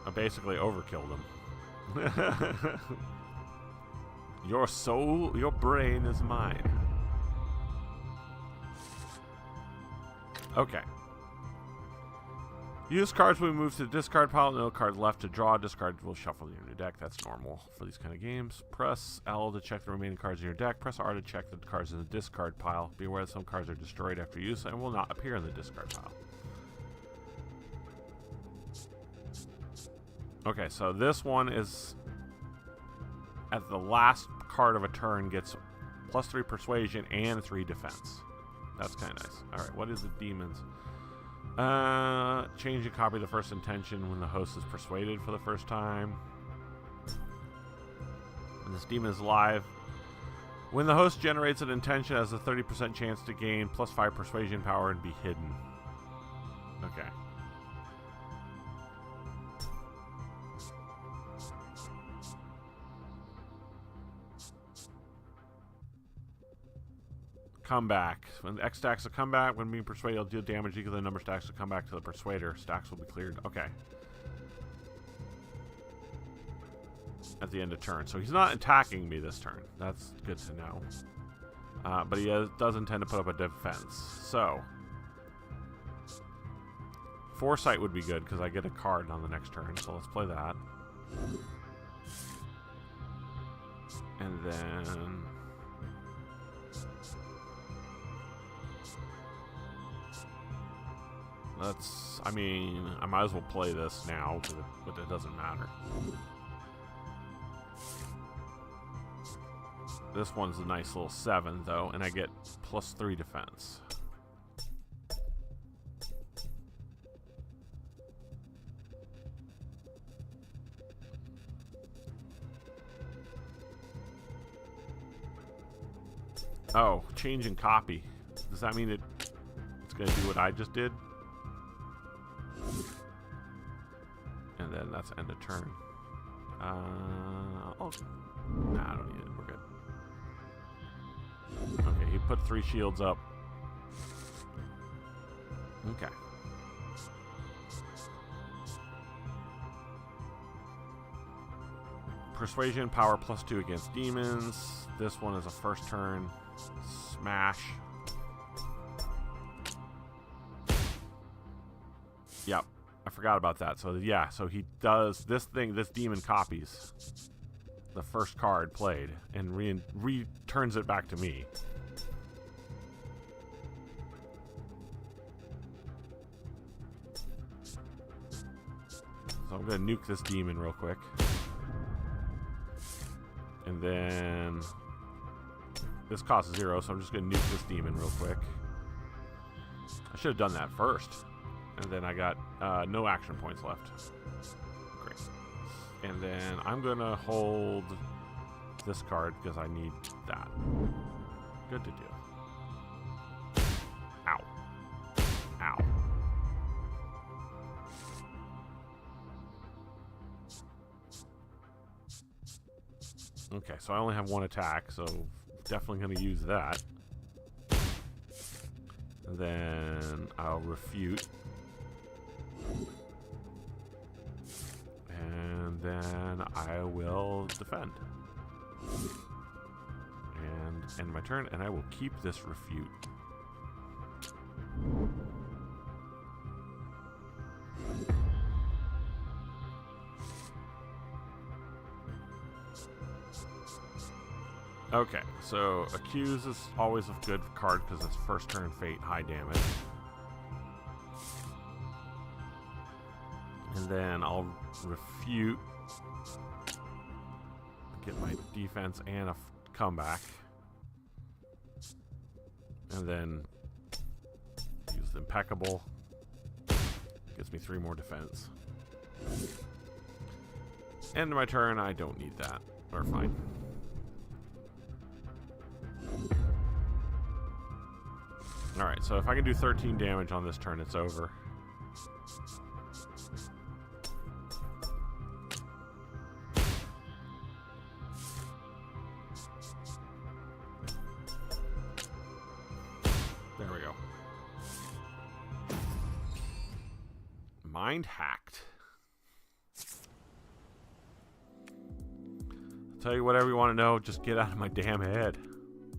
Speaker 1: I basically overkilled him. Your soul, your brain is mine. Okay. Use cards when we move to the discard pile. No card left to draw. Discard will shuffle your new deck. That's normal for these kind of games. Press L to check the remaining cards in your deck. Press R to check the cards in the discard pile. Be aware that some cards are destroyed after use and will not appear in the discard pile. Okay, so this one is at the last card of a turn gets +3 persuasion and 3 defense. That's kind of nice. Alright, what is the demons? Change and copy the first intention when the host is persuaded for the first time. When this demon is alive, when the host generates an intention, it has a 30% chance to gain +5 persuasion power and be hidden. Okay. Comeback. When the X stacks a comeback, when being persuaded, it'll deal damage equal to the number of stacks to come back to the persuader. Stacks will be cleared. Okay. At the end of turn. So he's not attacking me this turn. That's good to know. But he does intend to put up a defense. So Foresight would be good because I get a card on the next turn. So let's play that. And then... let's... I mean, I might as well play this now, but it doesn't matter. This one's a nice little 7, though, and I get +3 defense. Oh, change and copy. Does that mean it's going to do what I just did? And then that's end of turn. Oh, nah, I don't need it. We're good. Okay, he put 3 shields up. Okay. Persuasion, power +2 against demons. This one is a first turn. Smash. Yep, I forgot about that. So yeah, so he does this thing. This demon copies the first card played and returns it back to me. So I'm gonna nuke this demon real quick, and then this costs 0, so I'm just gonna nuke this demon real quick. I should have done that first. And then I got no action points left. Great. And then I'm going to hold this card because I need that. Good to do. Ow. Ow. Okay, so I only have 1 attack, so definitely going to use that. And then I'll refute. And then I will defend. And end my turn, and I will keep this refute. Okay, so Accuse is always a good card because it's first turn fate, high damage. And then I'll refute, get my defense and a comeback, and then use the impeccable, gets me 3 more defense. End of my turn, I don't need that, or fine. Alright, so if I can do 13 damage on this turn, it's over. There we go. Mind hacked. I'll tell you whatever you want to know, just get out of my damn head.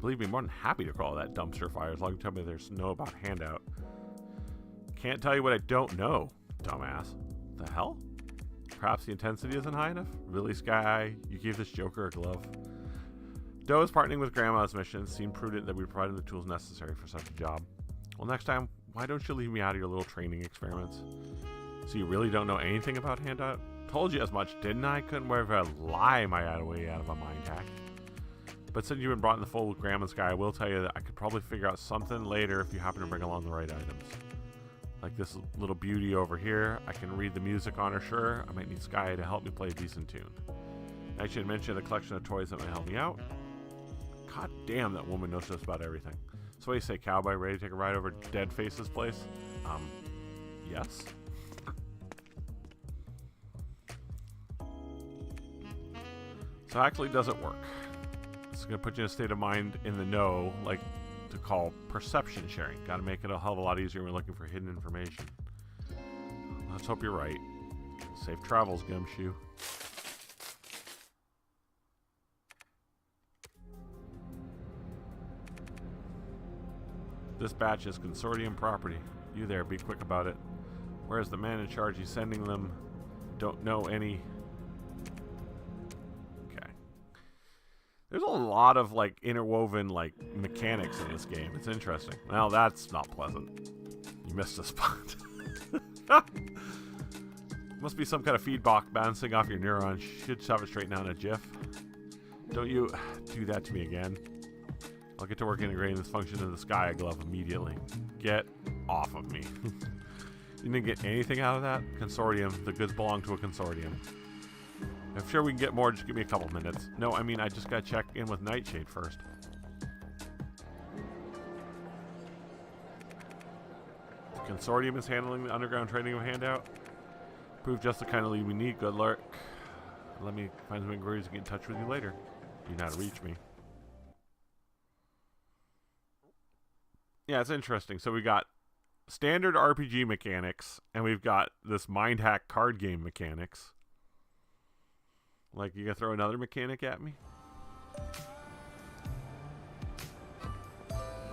Speaker 1: Believe me, more than happy to call that dumpster fire as long as you tell me there's no about handout. Can't tell you what I don't know, dumbass. The hell? Perhaps the intensity isn't high enough? Really, Sky? You gave this Joker a glove? Doe is partnering with Grandma's mission. It seemed prudent that we provided the tools necessary for such a job. Well, next time, why don't you leave me out of your little training experiments? So you really don't know anything about handout? Told you as much, didn't I? Couldn't ever lie my way out of a mind hack. But since you've been brought in the fold with Graham and Sky, I will tell you that I could probably figure out something later if you happen to bring along the right items. Like this little beauty over here. I can read the music on her, sure. I might need Sky to help me play a decent tune. I should mention the collection of toys that might help me out. God damn, that woman knows just about everything. So what do you say, cowboy? Ready to take a ride over to Deadface's place? Yes. So actually, does it work? It's going to put you in a state of mind in the know, like to call perception sharing. Got to make it a hell of a lot easier when we're looking for hidden information. Let's hope you're right. Safe travels, Gumshoe. This batch is consortium property. You there, be quick about it. Where's the man in charge? He's sending them. Don't know any. There's a lot of, like, interwoven, like, mechanics in this game. It's interesting. Well, that's not pleasant. You missed a spot. Must be some kind of feedback bouncing off your neurons. Should shove it straight down a GIF. Don't you do that to me again. I'll get to work integrating this function into the Sky Glove immediately. Get off of me. You didn't get anything out of that? Consortium. The goods belong to a consortium. I'm sure we can get more. Just give me a couple minutes. No, I mean, I just gotta check in with Nightshade first. The consortium is handling the underground trading of handout. Prove just the kind of lead we need. Good luck. Let me find some inquiries and get in touch with you later. You know how to reach me. Yeah, it's interesting. So we got standard RPG mechanics, and we've got this mind hack card game mechanics. Like, you gonna throw another mechanic at me?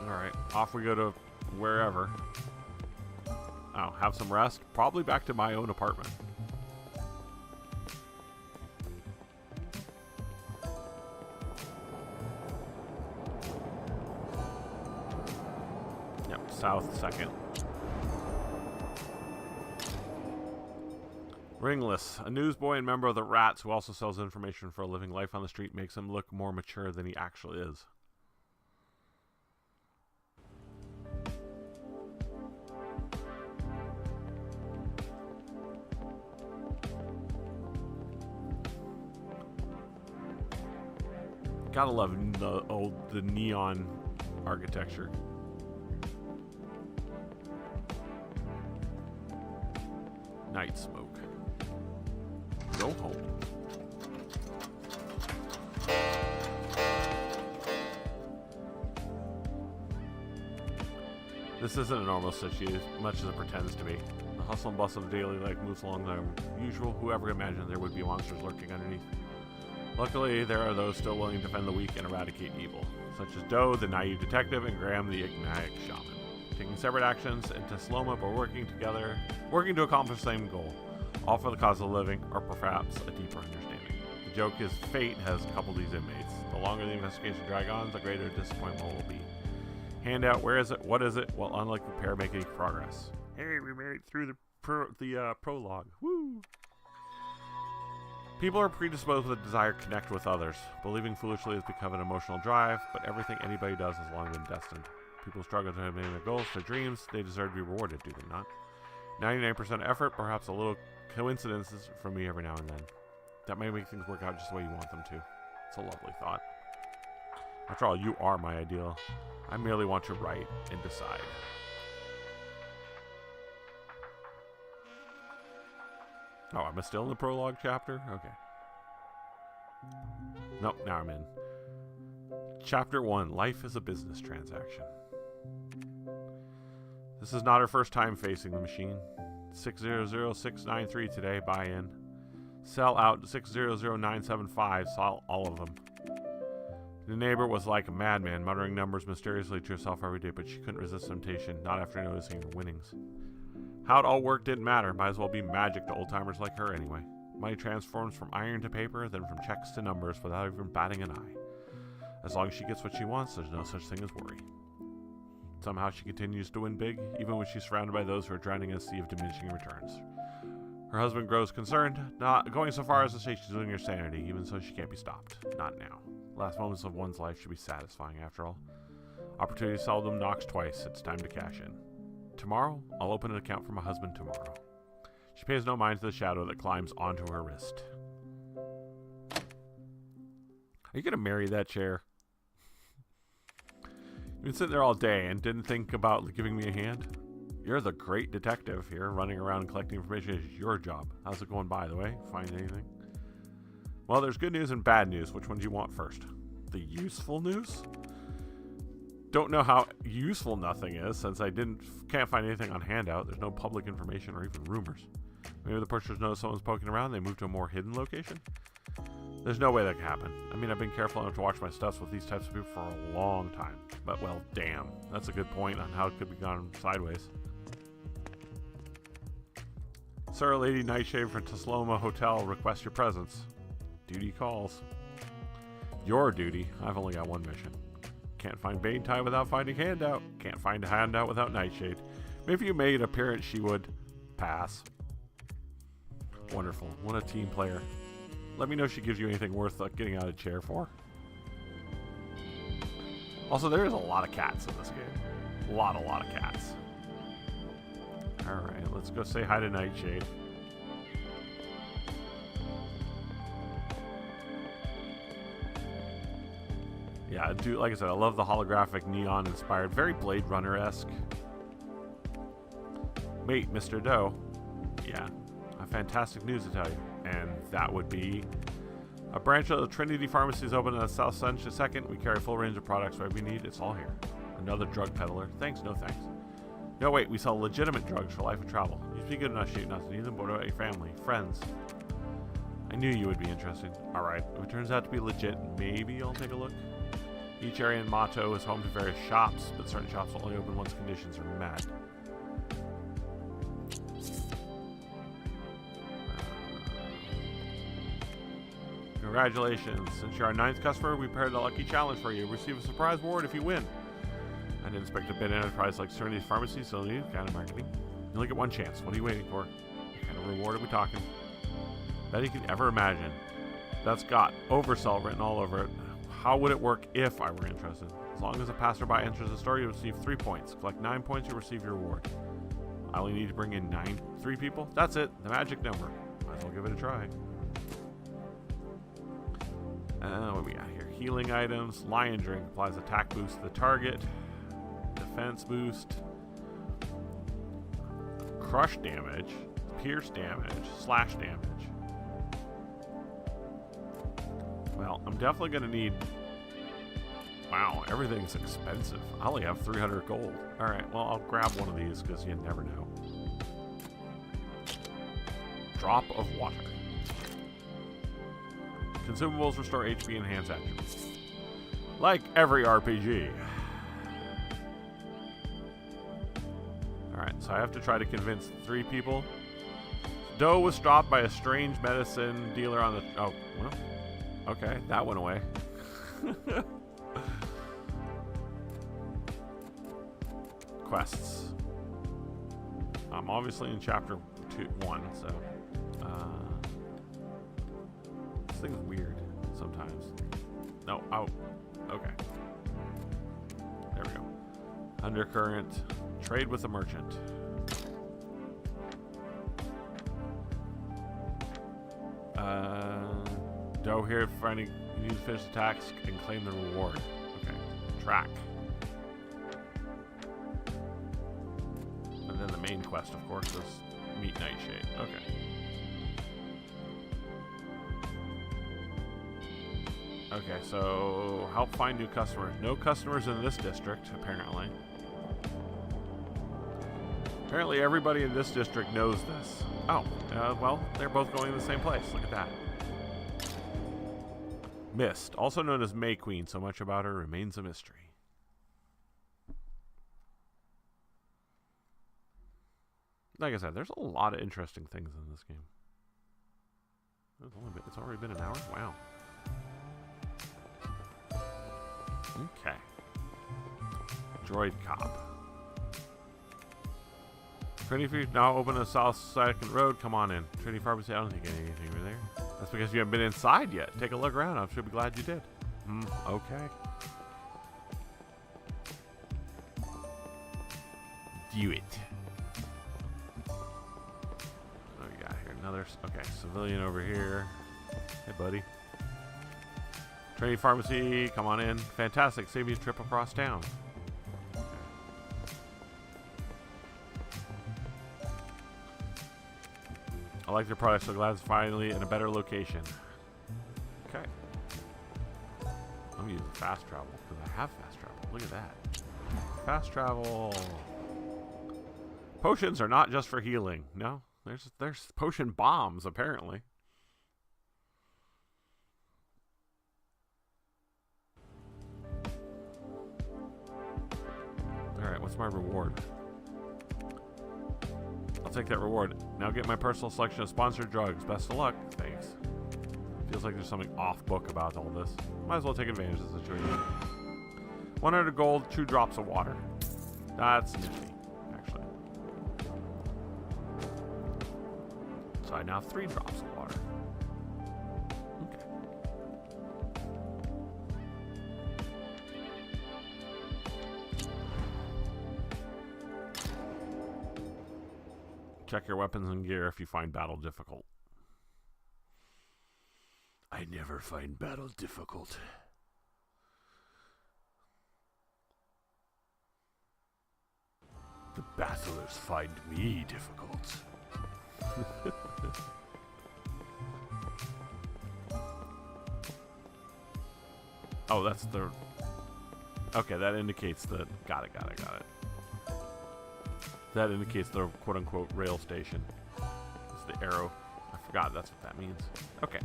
Speaker 1: Alright, off we go to wherever. Oh, have some rest. Probably back to my own apartment. Yep, south second. Ringless, a newsboy and member of the Rats who also sells information for a living. Life on the street makes him look more mature than he actually is. Gotta love the neon architecture. Night smoke. Go home. This isn't a normal city as much as it pretends to be. The hustle and bustle of daily life moves along the usual. Whoever imagined there would be monsters lurking underneath. Luckily, there are those still willing to defend the weak and eradicate evil, such as Doe, the naive detective, and Graham, the ignitic shaman. Taking separate actions into Sloma, but working to accomplish the same goal. All for the cause of the living, or perhaps a deeper understanding. The joke is fate has coupled these inmates. The longer the investigation drags on, the greater disappointment will be. Handout, where is it? What is it? Well, unlike the pair, make any progress. Hey, we made it through the prologue. Woo! People are predisposed with a desire to connect with others. Believing foolishly has become an emotional drive, but everything anybody does has long been destined. People struggle to attain their goals, their dreams. They deserve to be rewarded, do they not? 99% effort, perhaps a little coincidences from me every now and then. That may make things work out just the way you want them to. It's a lovely thought. After all, you are my ideal. I merely want to write and decide. Oh, am I still in the prologue chapter? Okay. Nope, now I'm in. Chapter 1, Life is a Business Transaction. This is not her first time facing the machine. 600693 today, buy in. Sell out 600975, sell all of them. The neighbor was like a madman, muttering numbers mysteriously to herself every day, but she couldn't resist temptation, not after noticing her winnings. How it all worked didn't matter, might as well be magic to old-timers like her anyway. Money transforms from iron to paper, then from checks to numbers without even batting an eye. As long as she gets what she wants, there's no such thing as worry. Somehow she continues to win big, even when she's surrounded by those who are drowning in a sea of diminishing returns. Her husband grows concerned, not going so far as to say she's losing her sanity, even so she can't be stopped. Not now. Last moments of one's life should be satisfying, after all. Opportunity seldom knocks twice, it's time to cash in. Tomorrow, I'll open an account for my husband tomorrow. She pays no mind to the shadow that climbs onto her wrist. Are you gonna marry that chair? You've been sitting there all day and didn't think about giving me a hand? You're the great detective here, running around and collecting information is your job. How's it going, by the way? Find anything? Well, there's good news and bad news. Which one do you want first? The useful news? Don't know how useful nothing is, since I can't find anything on handout. There's no public information or even rumors. Maybe the pushers know someone's poking around, they move to a more hidden location? There's no way that can happen. I mean, I've been careful enough to watch my stuff with these types of people for a long time. But, well, damn. That's a good point on how it could be gone sideways. Sir, Lady Nightshade from Tasloma Hotel request your presence. Duty calls. Your duty. I've only got one mission. Can't find Bane Tie without finding Handout. Can't find a Handout without Nightshade. If you made an appearance, she would pass. Wonderful. What a team player. Let me know if she gives you anything worth getting out of a chair for. Also, there is a lot of cats in this game. A lot of cats. Alright, let's go say hi to Nightshade. Yeah, dude, like I said, I love the holographic neon-inspired, very Blade Runner-esque. Wait, Mr. Doe. Yeah, I have fantastic news to tell you. And that would be a branch of the Trinity Pharmacy is open in the South Central 2nd. We carry a full range of products whatever we need. It's all here. Another drug peddler. Thanks, no thanks. No, wait, we sell legitimate drugs for life and travel. You should be good enough to shoot nothing. Use them, but about your family, friends. I knew you would be interested. Alright, if it turns out to be legit, maybe I'll take a look. Each area in Mato is home to various shops, but certain shops will only open once conditions are met. Congratulations. Since you're our 9th customer, we prepared a lucky challenge for you. Receive a surprise reward if you win. I didn't expect a bid enterprise like Trinity Pharmacy, so you kind of marketing. You only get one chance. What are you waiting for? What kind of reward are we talking? Better you can ever imagine. That's got oversell written all over it. How would it work if I were interested? As long as a passerby enters the store, you receive 3 points. Collect 9 points, you receive your reward. I only need to bring in 3 people. That's it. The magic number. Might as well give it a try. What we got here? Healing items. Lion Drink applies attack boost to the target. Defense boost. Crush damage. Pierce damage. Slash damage. Well, I'm definitely going to need... Wow, everything's expensive. I only have 300 gold. Alright, well, I'll grab one of these because you never know. Drop of water. Consumables restore HP and enhance attributes. Like every RPG. Alright, so I have to try to convince 3 people. Doe was stopped by a strange medicine dealer on the... Oh, well... Okay, that went away. Quests. I'm obviously in chapter 1, so... this thing's weird sometimes. No, oh, okay. There we go. Undercurrent. Trade with a merchant. Doe here finding you need to finish the task and claim the reward. Okay. Track. And then the main quest, of course, is meet Nightshade. Okay. Okay, so help find new customers. No customers in this district, apparently. Apparently everybody in this district knows this. Oh, well, they're both going to the same place. Look at that. Mist, also known as May Queen. So much about her remains a mystery. Like I said, there's a lot of interesting things in this game. It's already been an hour? Wow. Okay. Droid Cop. Trinity now open the South 2nd Road. Come on in. Trinity Pharmacy, I don't think anything over there. That's because you haven't been inside yet. Take a look around. I should be glad you did. Okay. Do it. What do we got here? Another... Okay, civilian over here. Hey, buddy. Trinity Pharmacy, come on in. Fantastic. Save you a trip across town. I like their product, so glad it's finally in a better location. Okay. I'm using fast travel, because I have fast travel. Look at that. Fast travel. Potions are not just for healing. No, there's potion bombs, apparently. Alright, what's my reward? I'll take that reward. Now get my personal selection of sponsored drugs. Best of luck. Thanks. Feels like there's something off-book about all this. Might as well take advantage of the situation. 100 gold, 2 drops of water. That's nifty, actually. So I now have 3 drops of water. Okay. Check your weapons and gear if you find battle difficult. I never find battle difficult. The battlers find me difficult. Oh, that's the... Okay, that indicates the... Got it. That indicates the quote-unquote rail station. It's the arrow. I forgot that's what that means. Okay.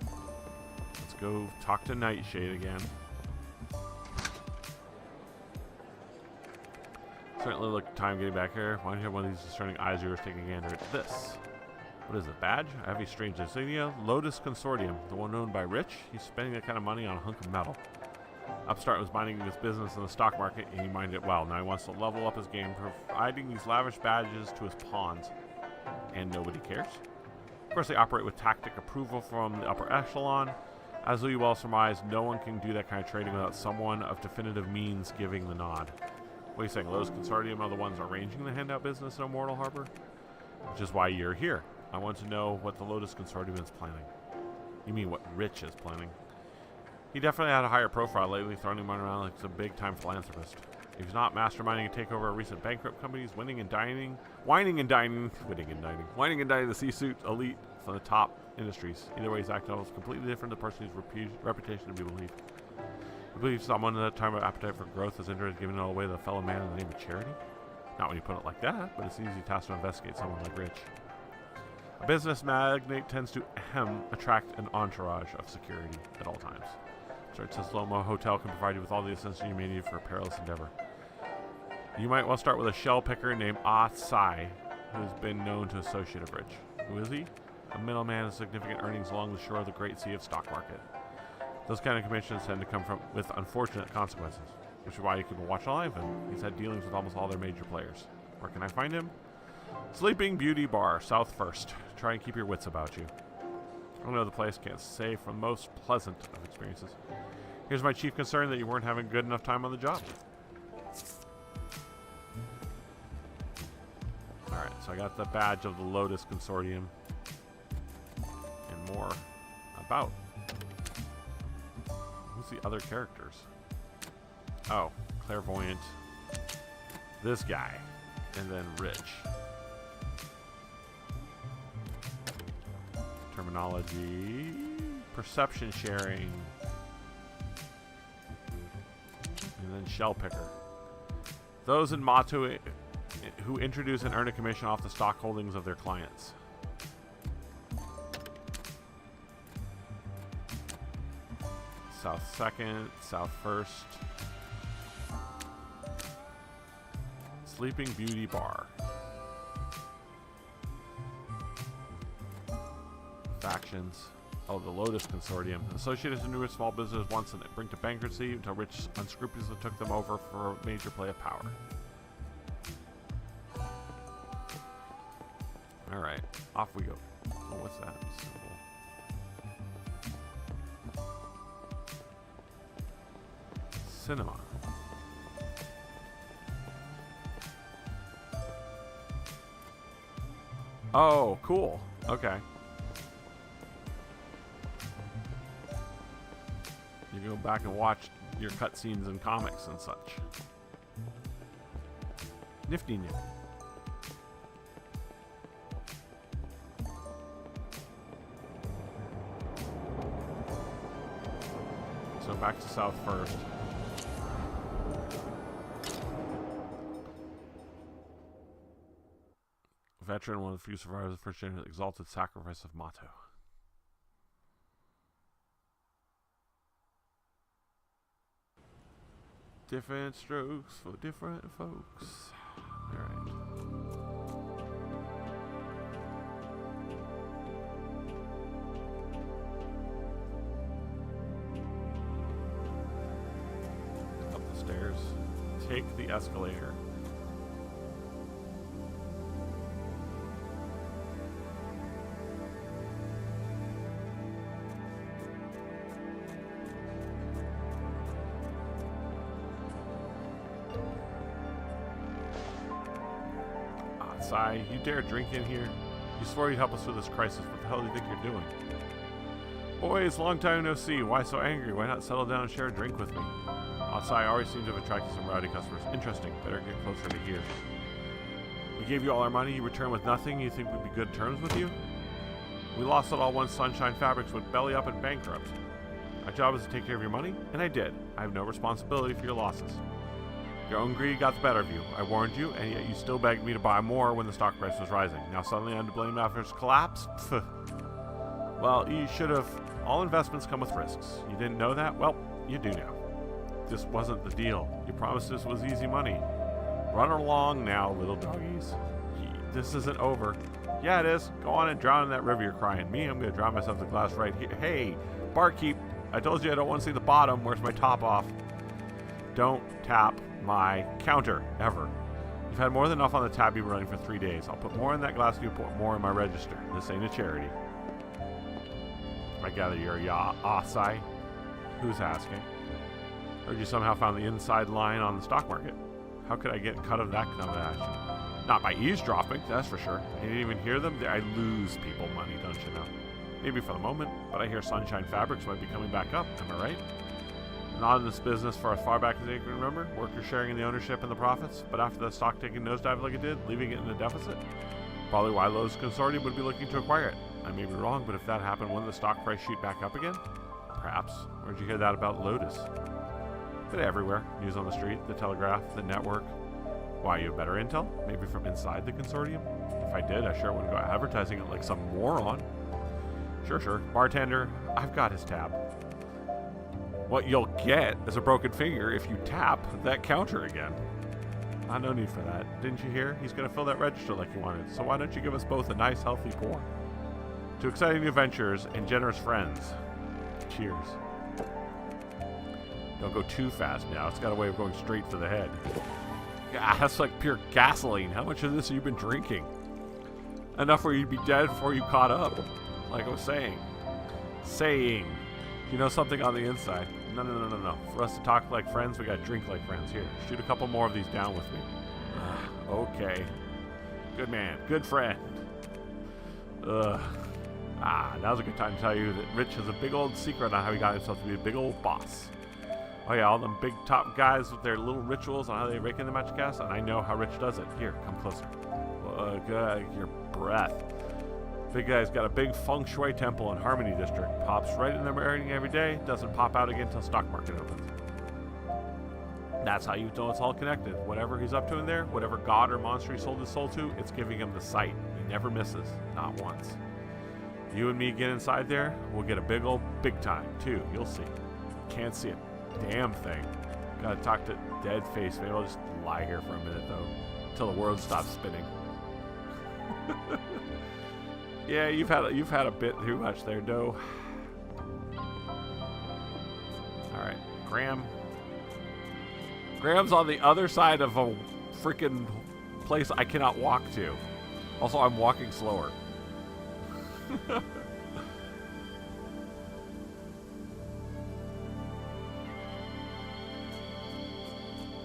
Speaker 1: Let's go talk to Nightshade again. Certainly look time getting back here. Why don't you have one of these discerning eyes of yours take a gander at this? What is it, badge? I have a strange insignia. Lotus Consortium, the one owned by Rich. He's spending that kind of money on a hunk of metal. Upstart was minding his business in the stock market, and he minded it well. Now he wants to level up his game, providing these lavish badges to his pawns. And nobody cares. Of course, they operate with tactic approval from the upper echelon. As we well surmise, no one can do that kind of trading without someone of definitive means giving the nod. What are you saying? Lotus Consortium are the ones arranging the handout business in Immortal Harbor? Which is why you're here. I want to know what the Lotus Consortium is planning. You mean what Rich is planning? He definitely had a higher profile lately, throwing him around like some big-time philanthropist. If he's not masterminding a takeover of recent bankrupt companies, wining and dining the C-suite elite from the top industries. Either way, he's acting almost completely different. The person whose reputation to be believed. You believe someone at a time of appetite for growth is interested in giving it all away to a fellow man in the name of charity? Not when you put it like that, but it's an easy task to investigate someone like Rich. A business magnate tends to attract an entourage of security at all times. Slomo Hotel can provide you with all the essentials you may need for a perilous endeavor. You might well start with a shell picker named Ah Sai, who's been known to associate of Rich. Who is he? A middleman with significant earnings along the shore of the Great Sea of stock market. Those kind of commissions tend to come with unfortunate consequences, which is why you keep a watch alive, and he's had dealings with almost all their major players. Where can I find him? Sleeping Beauty Bar, South First. Try and keep your wits about you. I don't know the place, can't say from most pleasant of experiences. Here's my chief concern, that you weren't having good enough time on the job. Alright, so I got the badge of the Lotus Consortium. And more about. Who's the other characters? Oh, Clairvoyant. This guy. And then Rich. Terminology. Perception sharing. And then Shell Picker. Those in Mato who introduce and earn a commission off the stock holdings of their clients. South Second, South First. Sleeping Beauty Bar. Factions. Oh, the Lotus Consortium. Associated to numerous small businesses once and bring to bankruptcy until Rich unscrupulously took them over for a major play of power. Alright, off we go. Oh, what's that symbol? Cinema. Oh, cool. Okay. You can go back and watch your cutscenes and comics and such. Nifty nifty. So back to South First. Veteran, one of the few survivors of the first generation, exalted sacrifice of Mato. Different strokes for different folks. Alright. stairs. Take the escalator. Sai, you dare drink in here? You swore you'd help us through this crisis. What the hell do you think you're doing? Boys, long time no see. Why so angry? Why not settle down and share a drink with me? Sai always seems to have attracted some rowdy customers. Interesting. Better get closer to here. We gave you all our money. You returned with nothing. You think we'd be good terms with you? We lost it all once Sunshine Fabrics went belly up and bankrupt. My job is to take care of your money, and I did. I have no responsibility for your losses. Your own greed got the better of you. I warned you, and yet you still begged me to buy more when the stock price was rising. Now suddenly I'm to blame after its collapse? Pfft. Well, you should have. All investments come with risks. You didn't know that? Well, you do now. This wasn't the deal. You promised this was easy money. Run along now, little doggies. This isn't over. Yeah, it is. Go on and drown in that river you're crying. Me, I'm going to drown myself in the glass right here. Hey, barkeep, I told you I don't want to see the bottom. Where's my top off? Don't tap my counter, ever. You've had more than enough on the tab you've been running for 3 days. I'll put more in that glass, you put more in my register. This ain't a charity. I gather you're a Sai. Who's asking? Heard you somehow found the inside line on the stock market. How could I get cut of that kind of action? Not by eavesdropping, that's for sure. You didn't even hear them? I lose people money, don't you know? Maybe for the moment, but I hear Sunshine Fabrics might be coming back up, am I right? Not in this business for as far back as I can remember. Workers sharing in the ownership and the profits, but after the stock taking nosedive like it did, leaving it in a deficit. Probably why Lowe's Consortium would be looking to acquire it. I may be wrong, but if that happened, wouldn't the stock price shoot back up again? Perhaps. Where'd you hear that about Lotus? But everywhere. News on the street, the telegraph, the network. Why, you have better intel? Maybe from inside the consortium? If I did, I sure wouldn't go advertising it like some moron. Sure. Bartender, I've got his tab. What you'll get is a broken finger if you tap that counter again. No need for that. Didn't you hear? He's going to fill that register like you wanted. So why don't you give us both a nice, healthy pour? To exciting new ventures and generous friends. Cheers. Don't go too fast now. It's got a way of going straight for the head. God, that's like pure gasoline. How much of this have you been drinking? Enough where you'd be dead before you caught up. Like I was saying. You know something on the inside. No. For us to talk like friends, we gotta drink like friends. Here, shoot a couple more of these down with me. Okay. Good man. Good friend. Now's a good time to tell you that Rich has a big old secret on how he got himself to be a big old boss. Oh yeah, all them big top guys with their little rituals on how they rake in the magic cast, and I know how Rich does it. Here, come closer. Good, your breath. Big guy's got a big feng shui temple in Harmony District. Pops right in the morning every day, doesn't pop out again until stock market opens. That's how you know it's all connected. Whatever he's up to in there, whatever god or monster he sold his soul to, it's giving him the sight. He never misses, not once. You and me get inside there, we'll get a big time, too. You'll see. Can't see a damn thing. Gotta talk to dead face. Maybe I'll just lie here for a minute, though, until the world stops spinning. Yeah, you've had a bit too much there, Doe. Alright, Graham's on the other side of a freaking place I cannot walk to. Also, I'm walking slower.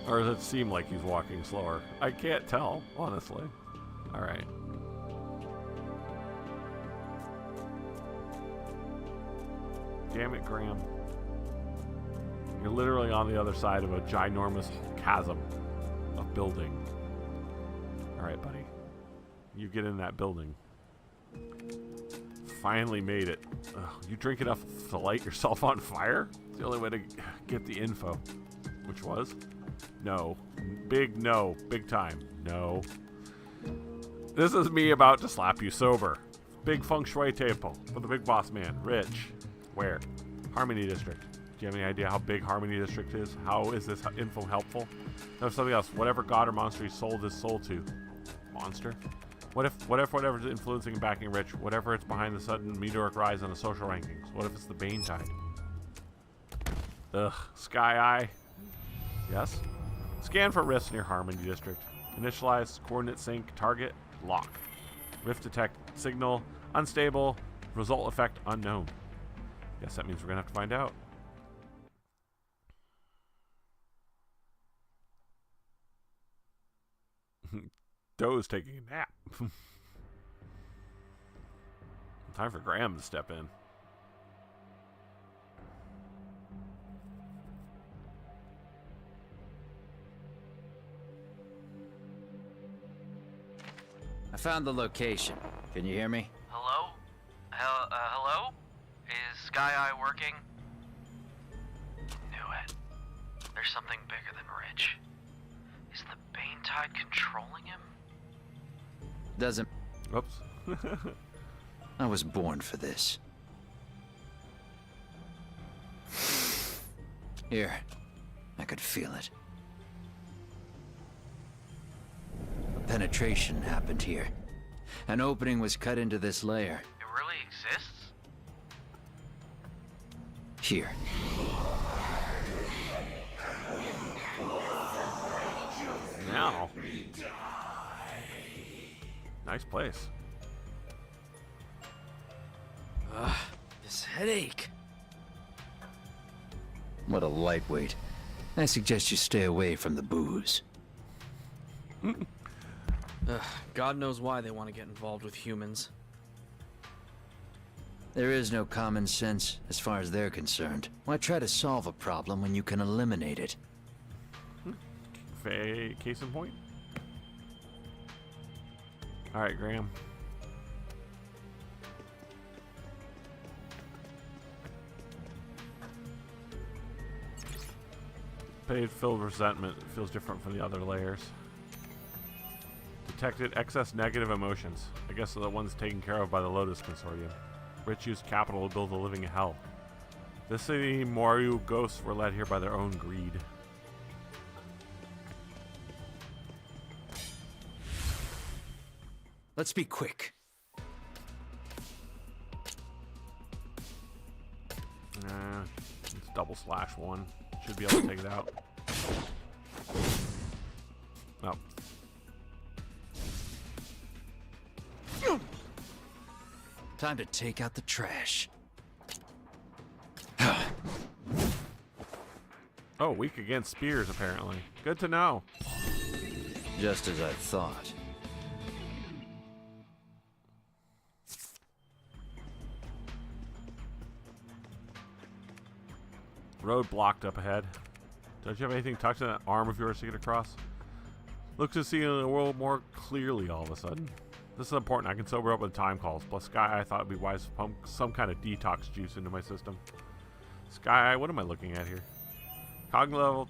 Speaker 1: Or does it seem like he's walking slower? I can't tell, honestly. Alright. Damn it, Graham. You're literally on the other side of a ginormous chasm of building. Alright, buddy. You get in that building. Finally made it. Ugh, you drink enough to light yourself on fire? It's the only way to get the info. Which was? No. Big no. Big time. No. This is me about to slap you sober. Big feng shui table for the big boss man, Rich. Where? Harmony District. Do you have any idea how big Harmony District is? How is this info helpful? No, something else. Whatever god or monster he sold his soul to. Monster? What if whatever's influencing and backing Rich, whatever it's behind the sudden meteoric rise on the social rankings? What if it's the Bane Tide? Ugh, Sky Eye. Yes. Scan for rifts near Harmony District. Initialize, coordinate sync, target, lock. Rift detect, signal, unstable, result effect unknown. Guess that means we're gonna have to find out. Doe's taking a nap. Time for Graham to step in.
Speaker 6: I found the location. Can you hear me?
Speaker 3: Hello? Hello? Is Sky Eye working? Knew it. There's something bigger than Rich. Is the Bane Tide controlling him?
Speaker 6: Doesn't...
Speaker 1: Oops.
Speaker 6: I was born for this. Here. I could feel it. A penetration happened here. An opening was cut into this layer.
Speaker 3: It really exists?
Speaker 6: Here.
Speaker 1: Now. Nice place.
Speaker 3: This headache.
Speaker 6: What a lightweight. I suggest you stay away from the booze.
Speaker 3: God knows why they want to get involved with humans.
Speaker 6: There is no common sense as far as they're concerned. Why try to solve a problem when you can eliminate it?
Speaker 1: Case in point. Alright, Graham. Filled resentment feels different from the other layers. Detected excess negative emotions. I guess they're the ones taken care of by the Lotus Consortium. Rich used capital to build a living hell. This city, Moru ghosts were led here by their own greed.
Speaker 6: Let's be quick.
Speaker 1: It's /1. Should be able to take it out. Oh.
Speaker 6: Time to take out the trash.
Speaker 1: Oh, weak against spears, apparently. Good to know.
Speaker 6: Just as I thought.
Speaker 1: Road blocked up ahead. Don't you have anything tucked in that arm of yours to get across? Looks to see the world more clearly all of a sudden. This is important. I can sober up with time calls. Plus, Sky, I thought it'd be wise to pump some kind of detox juice into my system. Sky, what am I looking at here? Cognitive level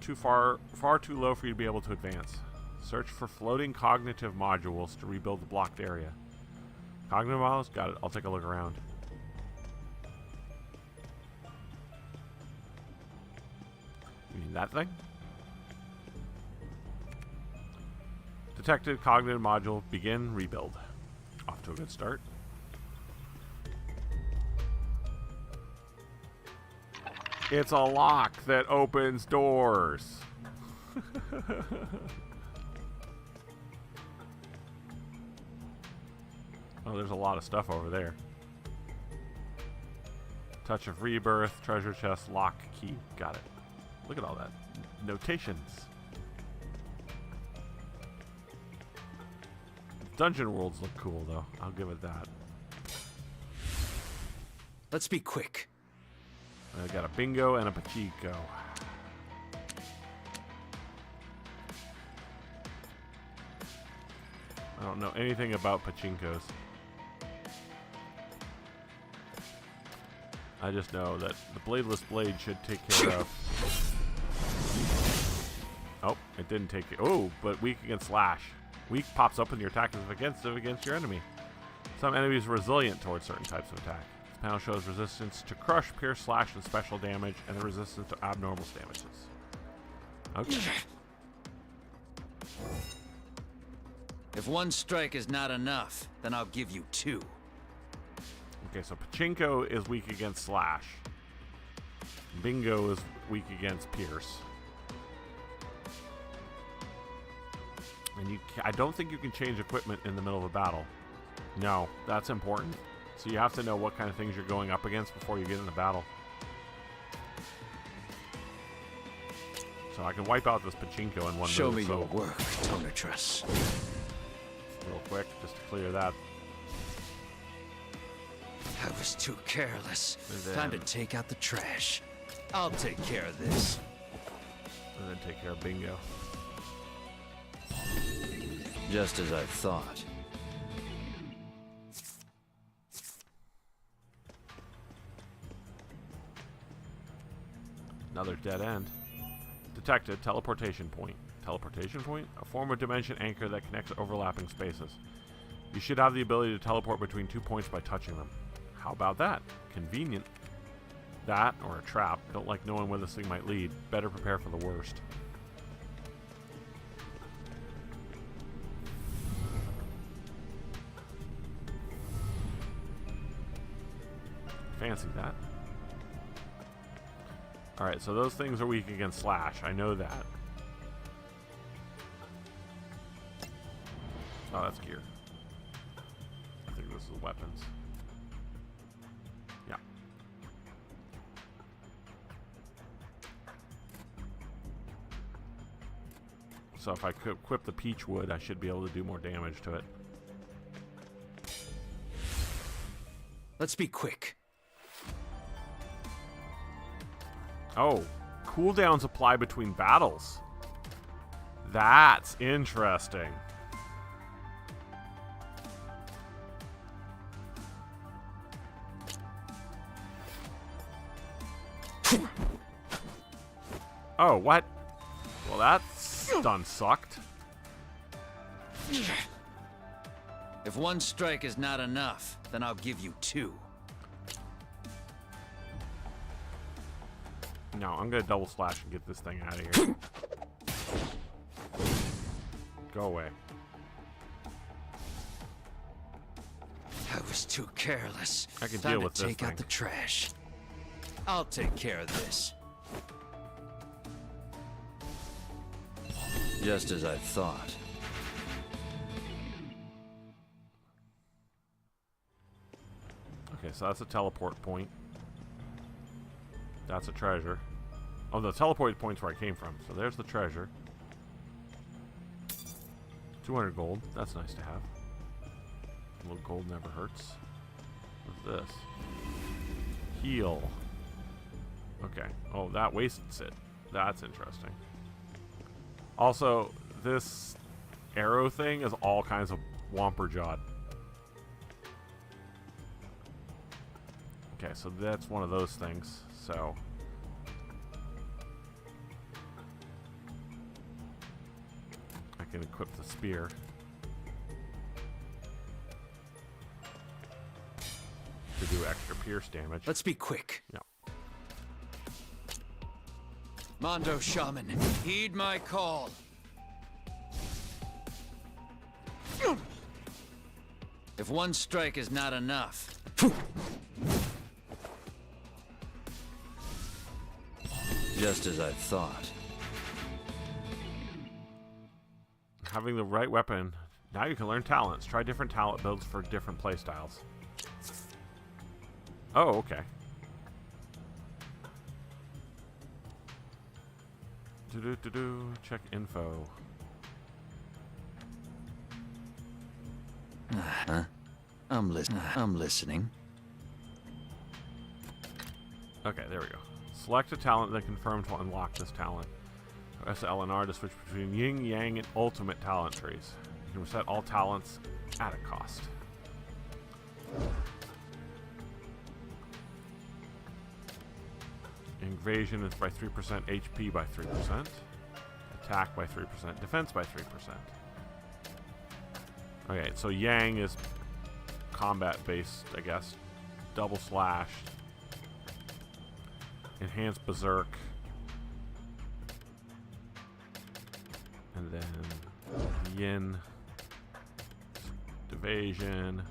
Speaker 1: far too low for you to be able to advance. Search for floating cognitive modules to rebuild the blocked area. Cognitive modules? Got it. I'll take a look around. You mean that thing? Detected cognitive module. Begin rebuild. Off to a good start. It's a lock that opens doors. Oh, there's a lot of stuff over there. Touch of rebirth, treasure chest, lock, key. Got it. Look at all that. Notations. Dungeon worlds look cool, though. I'll give it that.
Speaker 6: Let's be quick.
Speaker 1: I got a bingo and a pachinko. I don't know anything about pachinkos. I just know that the bladeless blade should take care of. Oh, it didn't take it. Oh, but weak against slash. Weak pops up when your attack is against your enemy. Some enemies are resilient towards certain types of attack. This panel shows resistance to crush, pierce, slash, and special damage, and the resistance to abnormal damages. Okay.
Speaker 6: If one strike is not enough, then I'll give you two.
Speaker 1: Okay, so pachinko is weak against slash. Bingo is weak against pierce. And I don't think you can change equipment in the middle of a battle. No, that's important. So you have to know what kind of things you're going up against before you get in the battle. So I can wipe out this pachinko in one
Speaker 6: Show
Speaker 1: move.
Speaker 6: me
Speaker 1: So
Speaker 6: your work, Tonatrus.
Speaker 1: real quick, just to clear that.
Speaker 6: I was too careless.
Speaker 1: And then-
Speaker 6: Time to take out the trash. I'll take care of this.
Speaker 1: And then take care of bingo.
Speaker 6: Just as I thought.
Speaker 1: Another dead end. Detected. Teleportation point. Teleportation point? A form of dimension anchor that connects overlapping spaces. You should have the ability to teleport between 2 points by touching them. How about that? Convenient. That, or a trap. Don't like knowing where this thing might lead. Better prepare for the worst. Fancy that. Alright, so those things are weak against slash. I know that. Oh, that's gear. I think this is weapons. Yeah. So if I could equip the peach wood, I should be able to do more damage to it.
Speaker 6: Let's be quick.
Speaker 1: Oh, cooldowns apply between battles. That's interesting. Oh, what? Well, that stun sucked.
Speaker 6: If one strike is not enough, then I'll give you two.
Speaker 1: No, I'm gonna double slash and get this thing out of here. Go away.
Speaker 6: I was too careless.
Speaker 1: I can
Speaker 6: Time
Speaker 1: deal
Speaker 6: to
Speaker 1: with this
Speaker 6: take
Speaker 1: thing.
Speaker 6: out the trash. I'll take care of this. Just as I thought.
Speaker 1: Okay, so that's a teleport point. That's a treasure. Oh, the teleport point's where I came from. So there's the treasure. 200 gold. That's nice to have. A little gold never hurts. What's this? Heal. Okay. Oh, that wastes it. That's interesting. Also, this arrow thing is all kinds of womper-jawed. Okay, so that's one of those things. So I can equip the spear. To do extra pierce damage.
Speaker 6: Let's be quick.
Speaker 1: Yeah.
Speaker 6: Mondo Shaman, heed my call. If one strike is not enough. Just as I thought.
Speaker 1: Having the right weapon. Now you can learn talents. Try different talent builds for different playstyles. Oh, okay. Check info.
Speaker 6: Huh? I'm listening.
Speaker 1: Okay, there we go. Select a talent, then confirm to unlock this talent. Press L and R to switch between Yin, Yang, and Ultimate talent trees. You can reset all talents at a cost. Invasion is by 3%, HP by 3%, attack by 3%, defense by 3%. Okay, so Yang is combat based, I guess. Double slash. Enhanced berserk. And then Yin. Evasion.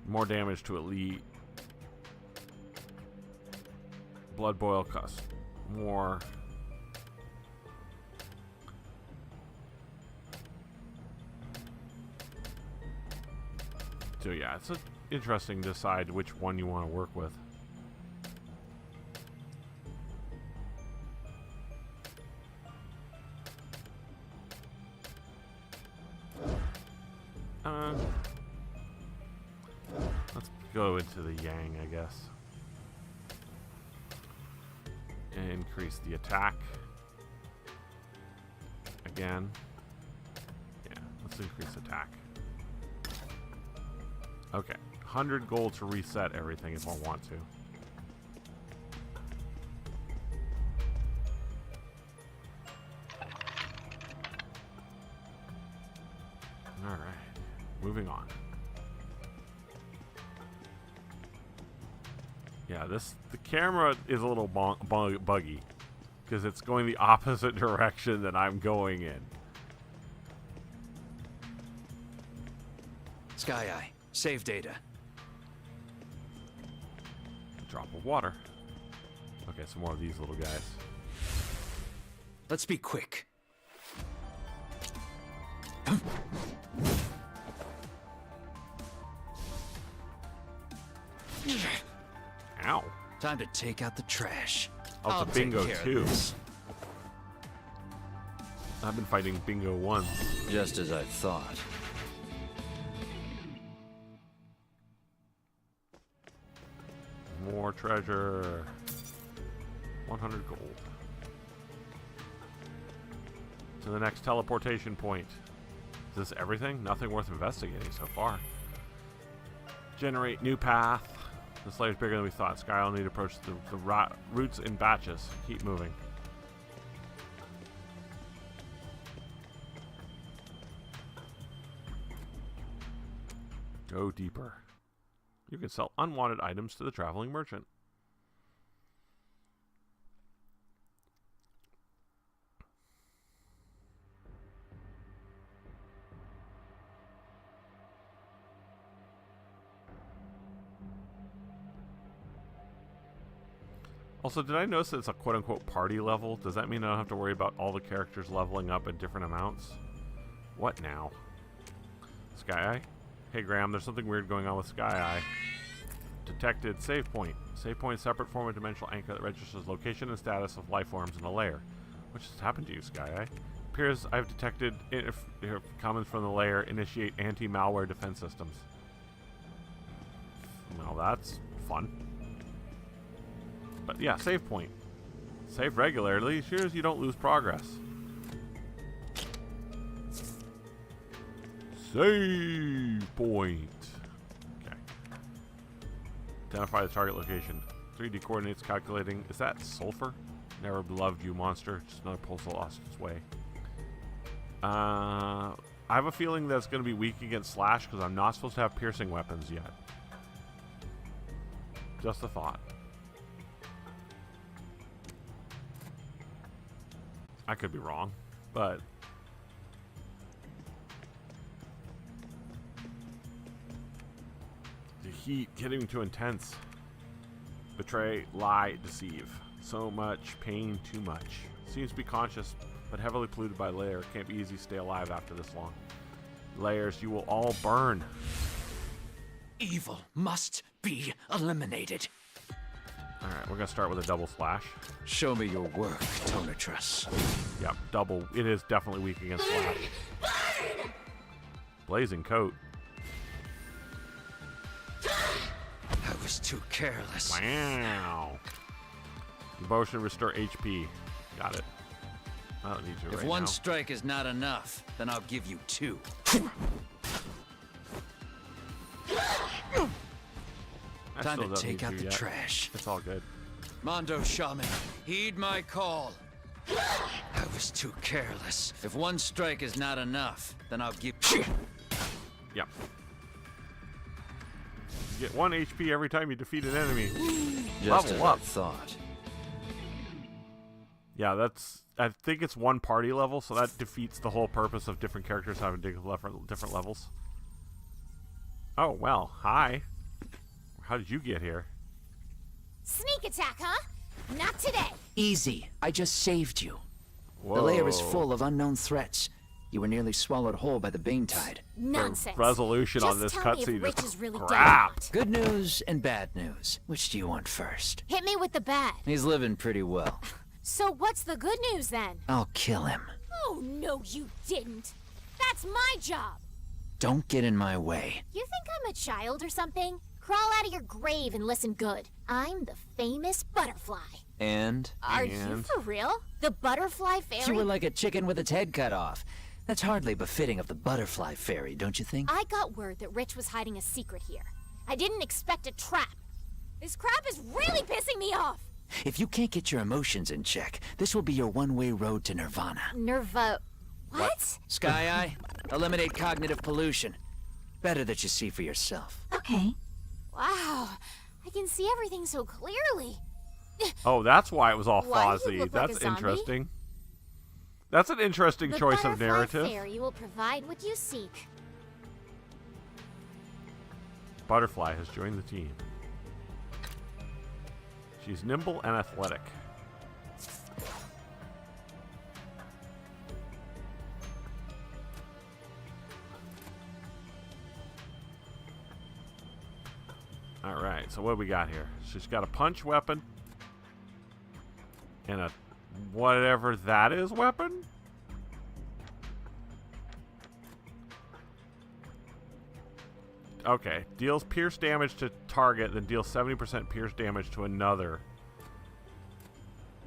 Speaker 1: More damage to elite. Blood boil costs more. So yeah, it's interesting to decide which one you want to work with. Let's go into the Yang, I guess. And increase the attack. Again. Yeah, let's increase attack. Okay, 100 gold to reset everything if I want to. Alright, moving on. Yeah, the camera is a little buggy because it's going the opposite direction that I'm going in.
Speaker 6: Sky Eye, save data.
Speaker 1: Drop of water. Okay, some more of these little guys.
Speaker 6: Let's be quick.
Speaker 1: Ow.
Speaker 6: Time to take out the trash.
Speaker 1: Oh,
Speaker 6: I'll
Speaker 1: it's a bingo
Speaker 6: take care of
Speaker 1: 2.
Speaker 6: this.
Speaker 1: I've been fighting bingo 1.
Speaker 6: Just as I thought.
Speaker 1: More treasure. 100 gold. To the next teleportation point. Is this everything? Nothing worth investigating so far. Generate new path. This layer's bigger than we thought. Sky will need to approach the routes in batches. Keep moving. Go deeper. You can sell unwanted items to the traveling merchant. Also, did I notice that it's a quote-unquote party level? Does that mean I don't have to worry about all the characters leveling up at different amounts? What now? Sky Eye? Hey Graham, there's something weird going on with Sky Eye. Detected save point. Save point is a separate form of dimensional anchor that registers location and status of life forms in a layer. What just happened to you, Sky Eye? Appears I've detected comments from the layer initiate anti-malware defense systems. Well, that's fun. But yeah, save point. Save regularly, sure as you don't lose progress. Save point. Okay. Identify the target location. 3D coordinates calculating. Is that sulfur? Never loved you, monster. Just another pulse that lost its way. I have a feeling that it's going to be weak against Slash because I'm not supposed to have piercing weapons yet. Just a thought. I could be wrong, but the heat getting too intense. Betray, lie, deceive. So much pain, too much. Seems to be conscious, but heavily polluted by layer. Can't be easy to stay alive after this long. Layers, you will all burn.
Speaker 6: Evil must be eliminated.
Speaker 1: Alright, we're gonna start with a double slash.
Speaker 6: Show me your work, Tonatrus.
Speaker 1: Yep, double. It is definitely weak against slash. Blazing coat.
Speaker 6: I was too careless.
Speaker 1: Wow. Motion restore HP. Got it. I don't need to
Speaker 6: If
Speaker 1: right
Speaker 6: one
Speaker 1: now.
Speaker 6: strike is not enough, then I'll give you 2.
Speaker 1: I
Speaker 6: Time
Speaker 1: still
Speaker 6: to
Speaker 1: don't
Speaker 6: take
Speaker 1: need
Speaker 6: out the
Speaker 1: yet.
Speaker 6: trash.
Speaker 1: It's all good.
Speaker 6: Mondo Shaman, heed my call. I was too careless. If one strike is not enough, then I'll give...
Speaker 1: Yep. You get 1 HP every time you defeat an enemy.
Speaker 6: Just
Speaker 1: Level
Speaker 6: as
Speaker 1: up.
Speaker 6: I thought.
Speaker 1: Yeah, that's... I think it's one party level, so that defeats the whole purpose of different characters having different levels. Oh, well, hi. How did you get here?
Speaker 7: Sneak attack, huh? Not today.
Speaker 6: Easy. I just saved you.
Speaker 1: Whoa.
Speaker 6: The layer is full of unknown threats. You were nearly swallowed whole by the Bane Tide.
Speaker 7: Nonsense.
Speaker 1: Resolution on this
Speaker 7: Just tell me if
Speaker 1: cutscene
Speaker 7: Rich
Speaker 1: is
Speaker 7: is really dead or
Speaker 1: crap.
Speaker 7: not.
Speaker 6: Good news and bad news. Which do you want first?
Speaker 7: Hit me with the bad.
Speaker 6: He's living pretty well.
Speaker 7: So what's the good news then?
Speaker 6: I'll kill him.
Speaker 7: Oh, no, you didn't. That's my job.
Speaker 6: Don't get in my way.
Speaker 7: You think I'm a child or something? Crawl out of your grave and listen good. I'm the famous butterfly.
Speaker 6: And?
Speaker 7: Are you for real? The butterfly fairy?
Speaker 6: You were like a chicken with its head cut off. That's hardly befitting of the butterfly fairy, don't you think?
Speaker 7: I got word that Rich was hiding a secret here. I didn't expect a trap. This crap is really pissing me off.
Speaker 6: If you can't get your emotions in check, this will be your one-way road to nirvana.
Speaker 7: What?
Speaker 6: Sky Eye, eliminate cognitive pollution. Better that you see for yourself.
Speaker 7: Okay. Wow. I can see everything so clearly.
Speaker 1: Oh, that's why it was all
Speaker 7: Why do
Speaker 1: fuzzy.
Speaker 7: you look like a
Speaker 1: That's
Speaker 7: zombie?
Speaker 1: interesting. That's an interesting
Speaker 7: The
Speaker 1: choice of
Speaker 7: butterfly
Speaker 1: narrative.
Speaker 7: fairy will provide what you seek.
Speaker 1: Butterfly has joined the team. She's nimble and athletic. Alright, so what do we got here? She's got a punch weapon. And a whatever that is weapon? Okay, deals pierce damage to target, then deals 70% pierce damage to another.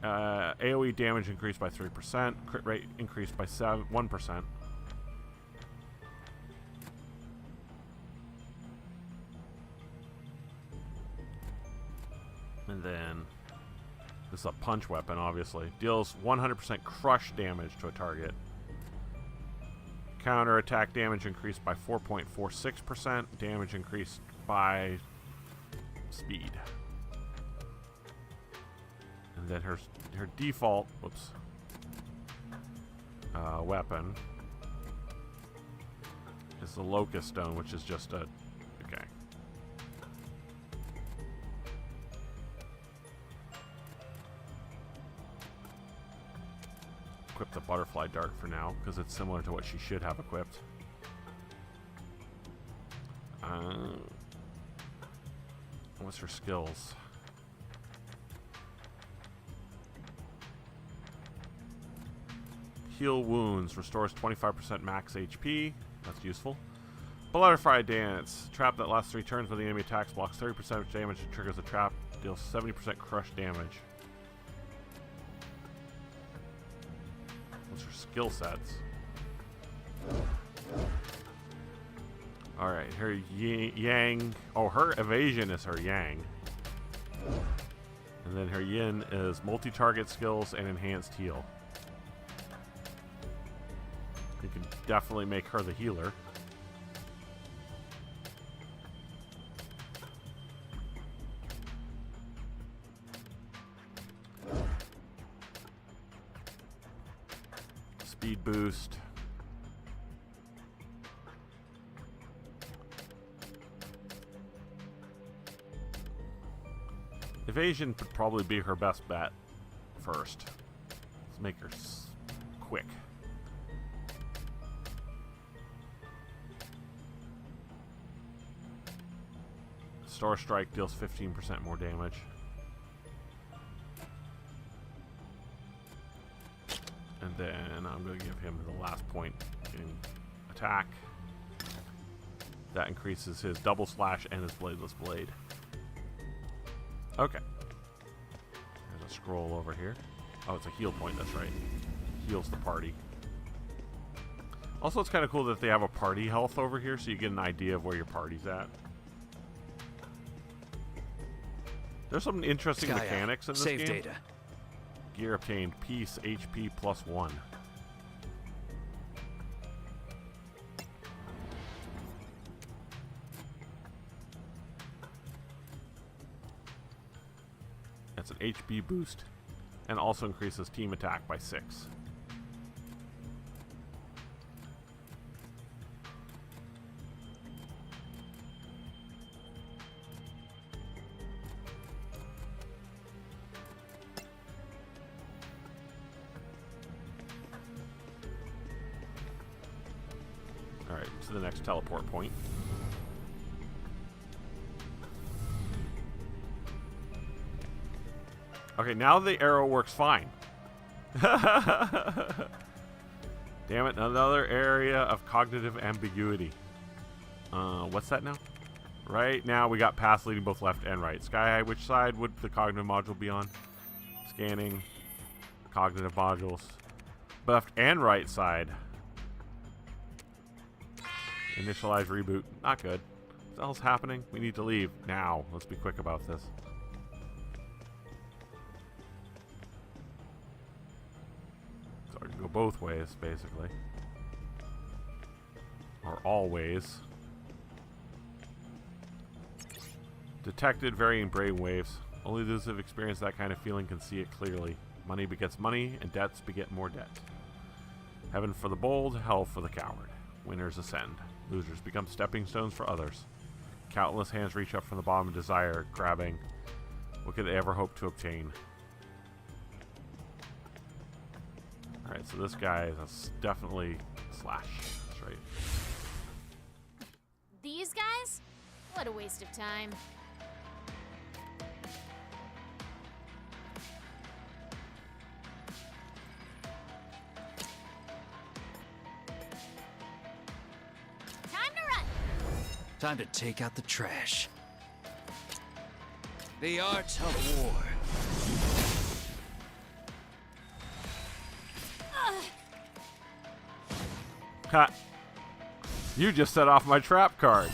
Speaker 1: AoE damage increased by 3%, crit rate increased by 1%. And then this is a punch weapon, obviously. Deals 100% crush damage to a target. Counter attack damage increased by 4.46%. Damage increased by speed. And then her default weapon is the Locust Stone, which is just a okay. Equip the butterfly dart for now because it's similar to what she should have equipped. What's her skills? Heal wounds, restores 25% max HP. That's useful. Butterfly dance, trap that lasts 3 turns when the enemy attacks, blocks 30% damage and triggers the trap, deals 70% crush damage. What's her skill sets? Alright, her yang. Oh, her evasion is her yang. And then her yin is multi-target skills and enhanced heal. You can definitely make her the healer. Speed boost. Evasion would probably be her best bet first. Let's make her quick. Star Strike deals 15% more damage. And then I'm going to give him the last point in attack. That increases his double slash and his bladeless blade. Okay. There's a scroll over here. Oh, it's a heal point, that's right. Heals the party. Also, it's kind of cool that they have a party health over here so you get an idea of where your party's at. There's some interesting mechanics in this game.
Speaker 6: Save data.
Speaker 1: Gear obtained. Peace HP +1. That's an HP boost. And also increases team attack by 6. Alright, to the next teleport point. Okay, now the arrow works fine. Damn it, another area of cognitive ambiguity. What's that now? Right now we got paths leading both left and right. Sky High, which side would the cognitive module be on? Scanning. Cognitive modules. Left and right side. Initialize reboot. Not good. What the hell's happening? We need to leave now. Let's be quick about this. So I can go both ways, basically. Or all ways. Detected varying brain waves. Only those who have experienced that kind of feeling can see it clearly. Money begets money, and debts beget more debt. Heaven for the bold, hell for the coward. Winners ascend. Losers become stepping stones for others. Countless hands reach up from the bottom of desire, grabbing what could they ever hope to obtain. Alright, so this guy is definitely slash. That's right.
Speaker 7: These guys? What a waste of time.
Speaker 6: Time to take out the trash. The art of war.
Speaker 1: Ha! You just set off my trap card.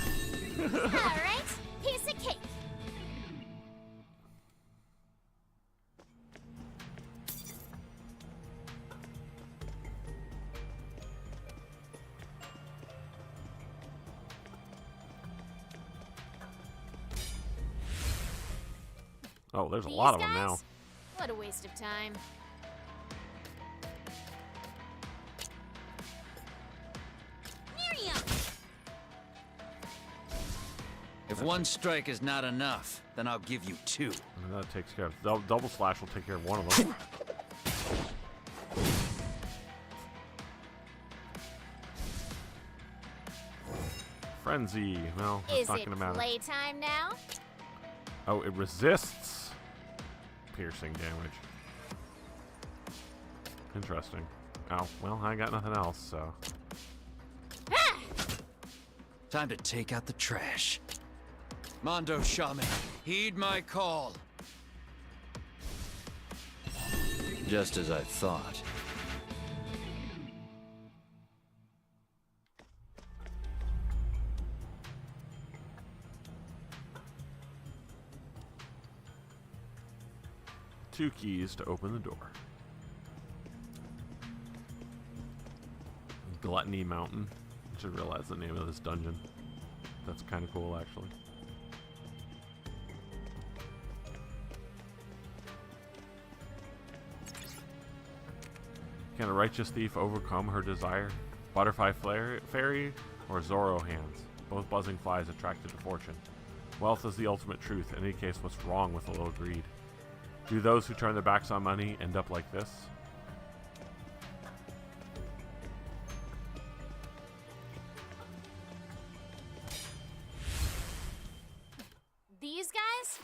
Speaker 7: Alright, piece of cake.
Speaker 1: Oh, there's a lot of them now.
Speaker 7: What a waste of time. Miriam!
Speaker 6: If one strike is not enough, then I'll give you two.
Speaker 1: And that takes care of double slash will take care of one of them. Frenzy. Well, it's
Speaker 7: Is
Speaker 1: not
Speaker 7: it
Speaker 1: gonna matter.
Speaker 7: playtime now?
Speaker 1: Oh, it resists piercing damage. Interesting. Oh, well, I got nothing else, so.
Speaker 7: Ah!
Speaker 6: Time to take out the trash. Mondo Shaman, heed my call. Just as I thought.
Speaker 1: Two keys to open the door. Gluttony Mountain. I should realize the name of this dungeon. That's kind of cool, actually. Can a righteous thief overcome her desire? Butterfly fairy or Zorro hands? Both buzzing flies attracted to fortune. Wealth is the ultimate truth. In any case, what's wrong with a little greed? Do those who turn their backs on money end up like this?
Speaker 7: These guys?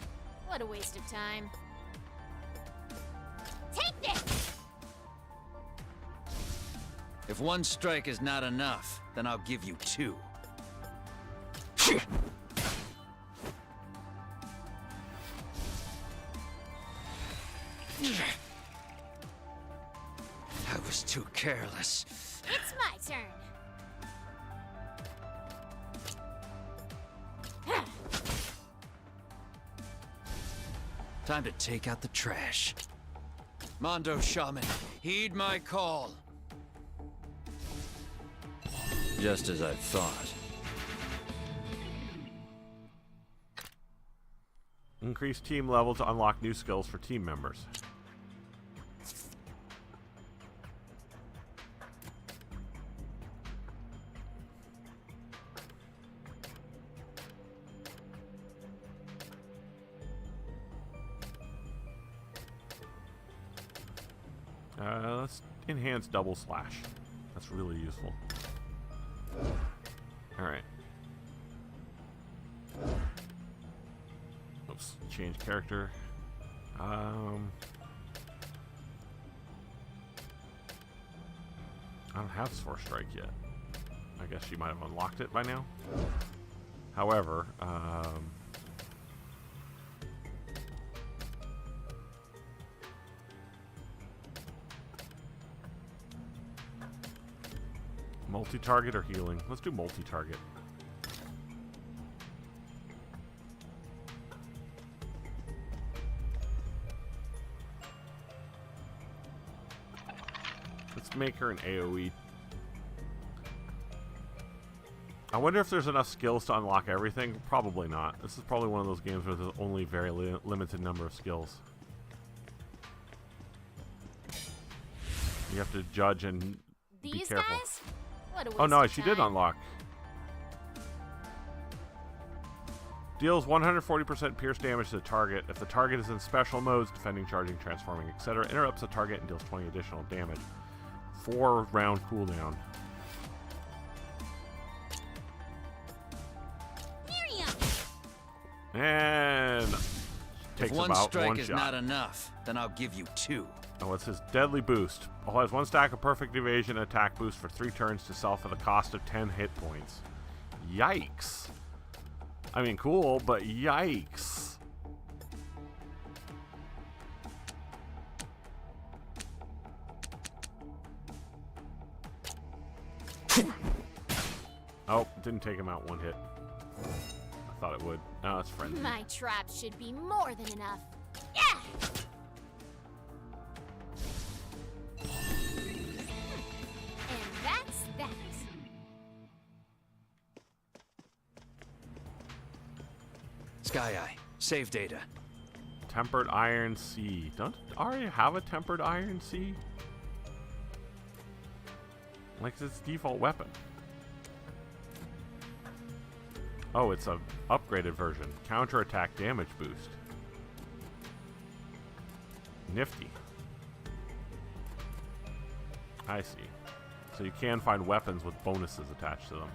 Speaker 7: What a waste of time. Take this!
Speaker 6: If one strike is not enough, then I'll give you two. I was too careless.
Speaker 7: It's my turn.
Speaker 6: Time to take out the trash. Mondo Shaman, heed my call. Just as I thought.
Speaker 1: Increase team level to unlock new skills for team members. Let's enhance double slash. That's really useful. Alright. Oops. Change character. I don't have Force Strike yet. I guess she might have unlocked it by now. However, multi-target or healing? Let's do multi-target. Let's make her an AoE. I wonder if there's enough skills to unlock everything. Probably not. This is probably one of those games where there's only very limited number of skills. You have to judge and be careful.
Speaker 7: Guys? What a waste
Speaker 1: Oh no,
Speaker 7: of
Speaker 1: she did
Speaker 7: time.
Speaker 1: unlock. Deals 140% pierce damage to the target. If the target is in special modes, defending, charging, transforming, etc., interrupts the target and deals 20 additional damage. 4-round cooldown.
Speaker 7: Miriam!
Speaker 1: And takes
Speaker 6: If one
Speaker 1: about
Speaker 6: strike
Speaker 1: one
Speaker 6: is
Speaker 1: shot.
Speaker 6: not enough, then I'll give you 2.
Speaker 1: Oh, what's his deadly boost? Applies 1 stack of perfect evasion attack boost for 3 turns to self at the cost of 10 hit points. Yikes. I mean, cool, but yikes. Oh, didn't take him out 1 hit. I thought it would. Oh, it's friendly.
Speaker 7: My trap should be more than enough. Yeah! And that's that.
Speaker 6: Sky Eye, save data.
Speaker 1: Tempered Iron Sea. Don't Arya have a Tempered Iron Sea? Like it's its default weapon. Oh, it's a upgraded version. Counterattack damage boost. Nifty. I see. So you can find weapons with bonuses attached to them.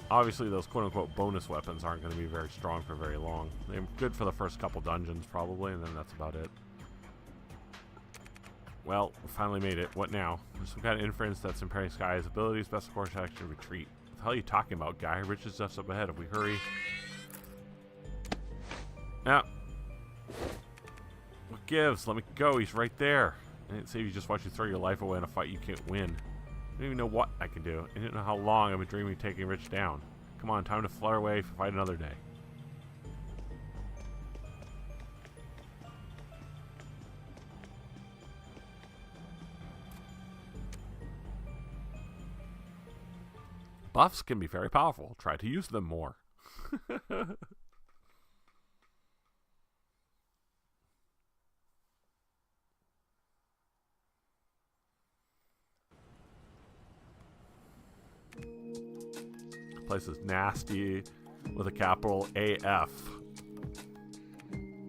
Speaker 1: Obviously, those quote-unquote bonus weapons aren't going to be very strong for very long. They're good for the first couple dungeons, probably, and then that's about it. Well, we finally made it. What now? There's some kind of inference that's impairing Sky's abilities. Best course action, retreat. What the hell are you talking about, guy? Rich is just up ahead. If we hurry... Yeah. What gives? Let me go. He's right there. I didn't say you just watch you throw your life away in a fight you can't win. I don't even know what I can do. I didn't know how long I've been dreaming of taking Rich down. Come on, time to flutter away, fight another day. Buffs can be very powerful. Try to use them more. Place is nasty with a capital AF.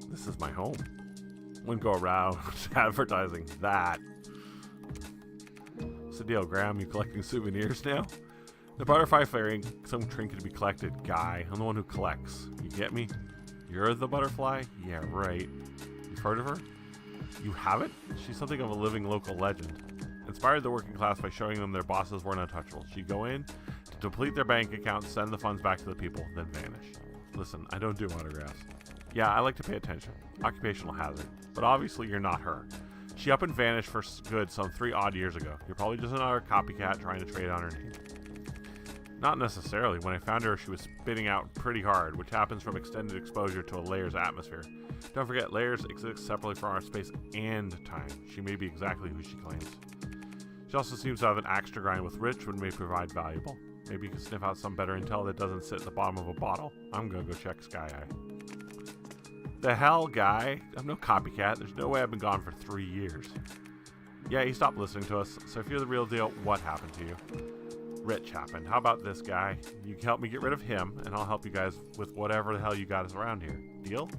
Speaker 1: This is my home. Wouldn't go around advertising that. What's the deal, Graham? You collecting souvenirs now? The butterfly fairing, some trinket to be collected. Guy, I'm the one who collects. You get me? You're the butterfly? Yeah, right. You've heard of her? You haven't? She's something of a living local legend. Inspired the working class by showing them their bosses weren't untouchable. She'd go in, deplete their bank account, send the funds back to the people, then vanish. Listen, I don't do autographs. Yeah, I like to pay attention. Occupational hazard. But obviously you're not her. She up and vanished for good some 3 odd years ago. You're probably just another copycat trying to trade on her name. Not necessarily. When I found her, she was spitting out pretty hard, which happens from extended exposure to a layer's atmosphere. Don't forget, layers exist separately from our space and time. She may be exactly who she claims. She also seems to have an axe to grind with Rich, which may provide valuable. Maybe you can sniff out some better intel that doesn't sit at the bottom of a bottle. I'm gonna go check Sky Eye. The hell, guy? I'm no copycat. There's no way I've been gone for 3 years. Yeah, he stopped listening to us. So if you're the real deal, what happened to you? Rich happened. How about this, guy? You can help me get rid of him, and I'll help you guys with whatever the hell you got us around here. Deal?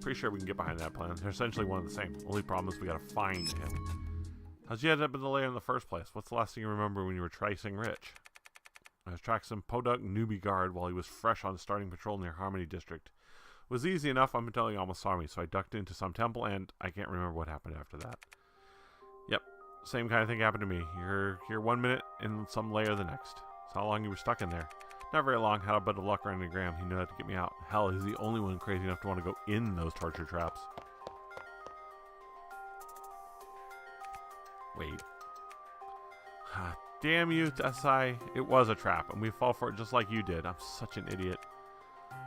Speaker 1: Pretty sure we can get behind that plan. They're essentially one and the same. Only problem is we gotta find him. How'd you end up in the lair in the first place? What's the last thing you remember when you were tracing Rich? I was tracking some podunk newbie guard while he was fresh on starting patrol near Harmony District. It was easy enough until he almost saw me, so I ducked into some temple, and I can't remember what happened after that. Yep, same kind of thing happened to me. You're here 1 minute, in some lair the next. So how long you were stuck in there? Not very long. Had a bit of luck running Graham. He knew how to get me out. Hell, he's the only one crazy enough to want to go in those torture traps. Wait. Damn you, SI. It was a trap, and we fall for it just like you did. I'm such an idiot.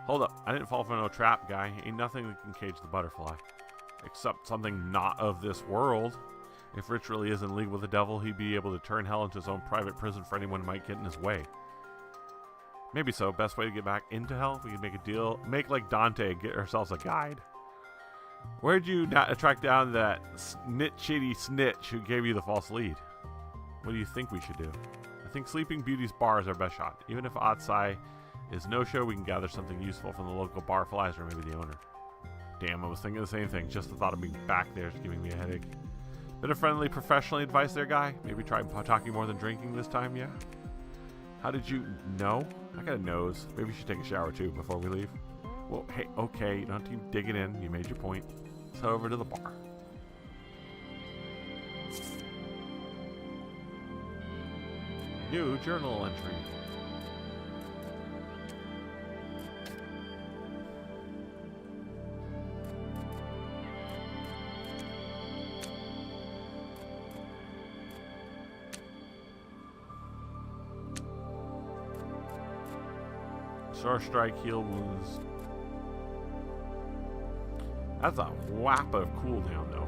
Speaker 1: Hold up. I didn't fall for no trap, guy. Ain't nothing that can cage the butterfly. Except something not of this world. If Rich really is in league with the devil, he'd be able to turn hell into his own private prison for anyone who might get in his way. Maybe so. Best way to get back into hell? We could make a deal. Make like Dante and get ourselves a guide. Where'd you not track down that snitchy snitch who gave you the false lead? What do you think we should do? I think Sleeping Beauty's bar is our best shot. Even if Otsai is no-show, we can gather something useful from the local bar flies or maybe the owner. Damn, I was thinking the same thing. Just the thought of being back there is giving me a headache. Bit of friendly, professional advice there, guy? Maybe try talking more than drinking this time, yeah? How did you know? I got a nose. Maybe you should take a shower too before we leave. Well, hey, okay, you don't have to keep digging in. You made your point. Let's head over to the bar. New journal entry. Sore strike, heal wounds. That's a whap of cooldown, though.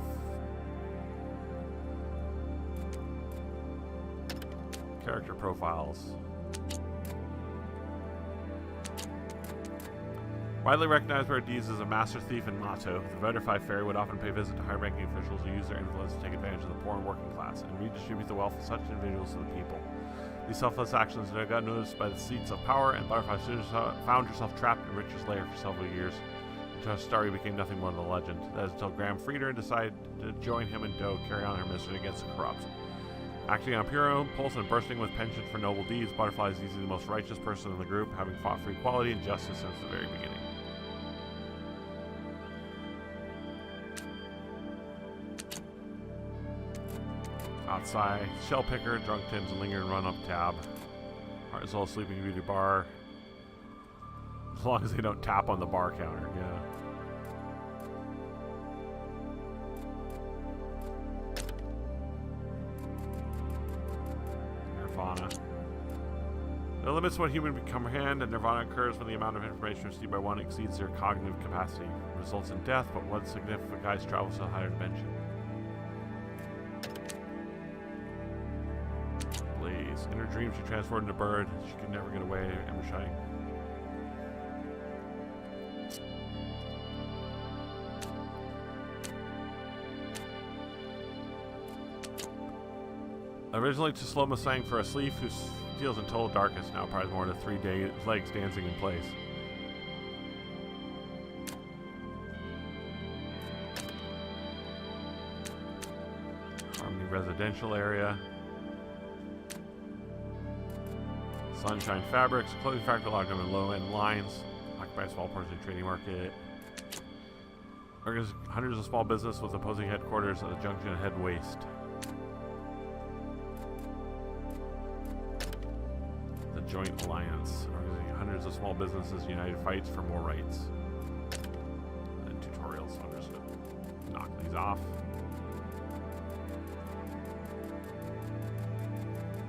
Speaker 1: Character profiles. Widely recognized by Deeds as a master thief in Mato, the Vertified Fairy would often pay visit to high-ranking officials who use their influence to take advantage of the poor and working class and redistribute the wealth of such individuals to the people. These selfless actions never got noticed by the seats of power, and Butterfly soon found herself trapped in Rich's lair for several years, until her story became nothing more than a legend. That is until Graham freed her and decided to join him and Doe carry on her mission against the corrupt. Acting on pure impulse and bursting with penchant for noble deeds, Butterfly is easily the most righteous person in the group, having fought for equality and justice since the very beginning. Outside, Shell Picker, Drunk Tims, and Linger and Run Up tab. Heart and Soul Sleeping Beauty bar. As long as they don't tap on the bar counter, yeah. Nirvana. No limits what human can comprehend, and Nirvana occurs when the amount of information received by one exceeds their cognitive capacity. It results in death, but one significant guys travels to a higher dimension. Blaze. In her dreams, she transformed into a bird. She could never get away. Ember Shining. Originally to slow Mustang for a sleeve who steals in total darkness, now prize more than 3 legs dancing in place. Harmony residential area. Sunshine Fabrics, clothing factory locked them in low-end lines. Occupy a small portion of trading market. Hundreds of small business with opposing headquarters at the junction of Head Waste. The Joint Alliance. Hundreds of small businesses united fights for more rights. And tutorials. I'm just gonna knock these off.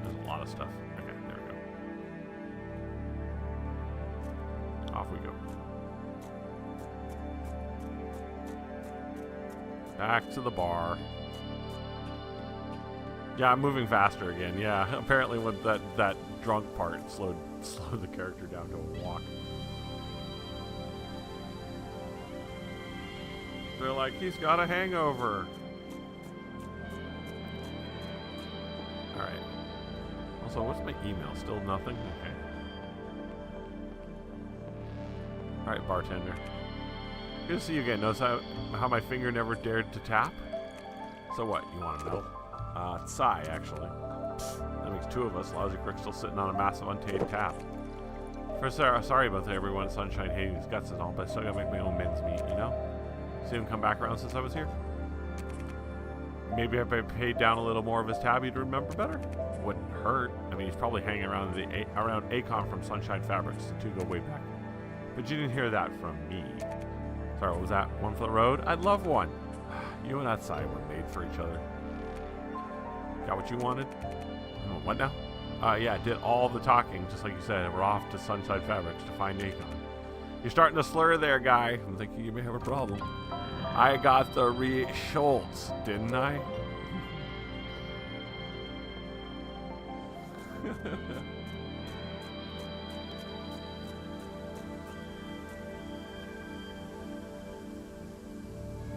Speaker 1: There's a lot of stuff. Okay, there we go. Off we go. Back to the bar. Yeah, I'm moving faster again. Yeah, apparently when that drunk part slowed the character down to a walk. They're like, he's got a hangover. Alright. Also, what's my email? Still nothing? Okay. Alright, bartender. Good to see you again. Notice how my finger never dared to tap? So what, you want to know? Tsai, actually. That makes 2 of us. Lousy Crick still sitting on a massive untamed tap. First, sorry about everyone at Sunshine hating his guts and all, but I still gotta make my own men's meat, you know? See him come back around since I was here? Maybe if I paid down a little more of his tab, he'd remember better? Wouldn't hurt. I mean, he's probably hanging around around Akon from Sunshine Fabrics. The 2 go way back. But you didn't hear that from me. Sorry, what was that? One for the road? I'd love one. You and that side were made for each other. Got what you wanted? Oh, what now? Yeah, did all the talking, just like you said. We're off to Sunshine Fabrics to find Akon. You're starting to slur there, guy. I'm thinking you may have a problem. I got the Schultz, didn't I?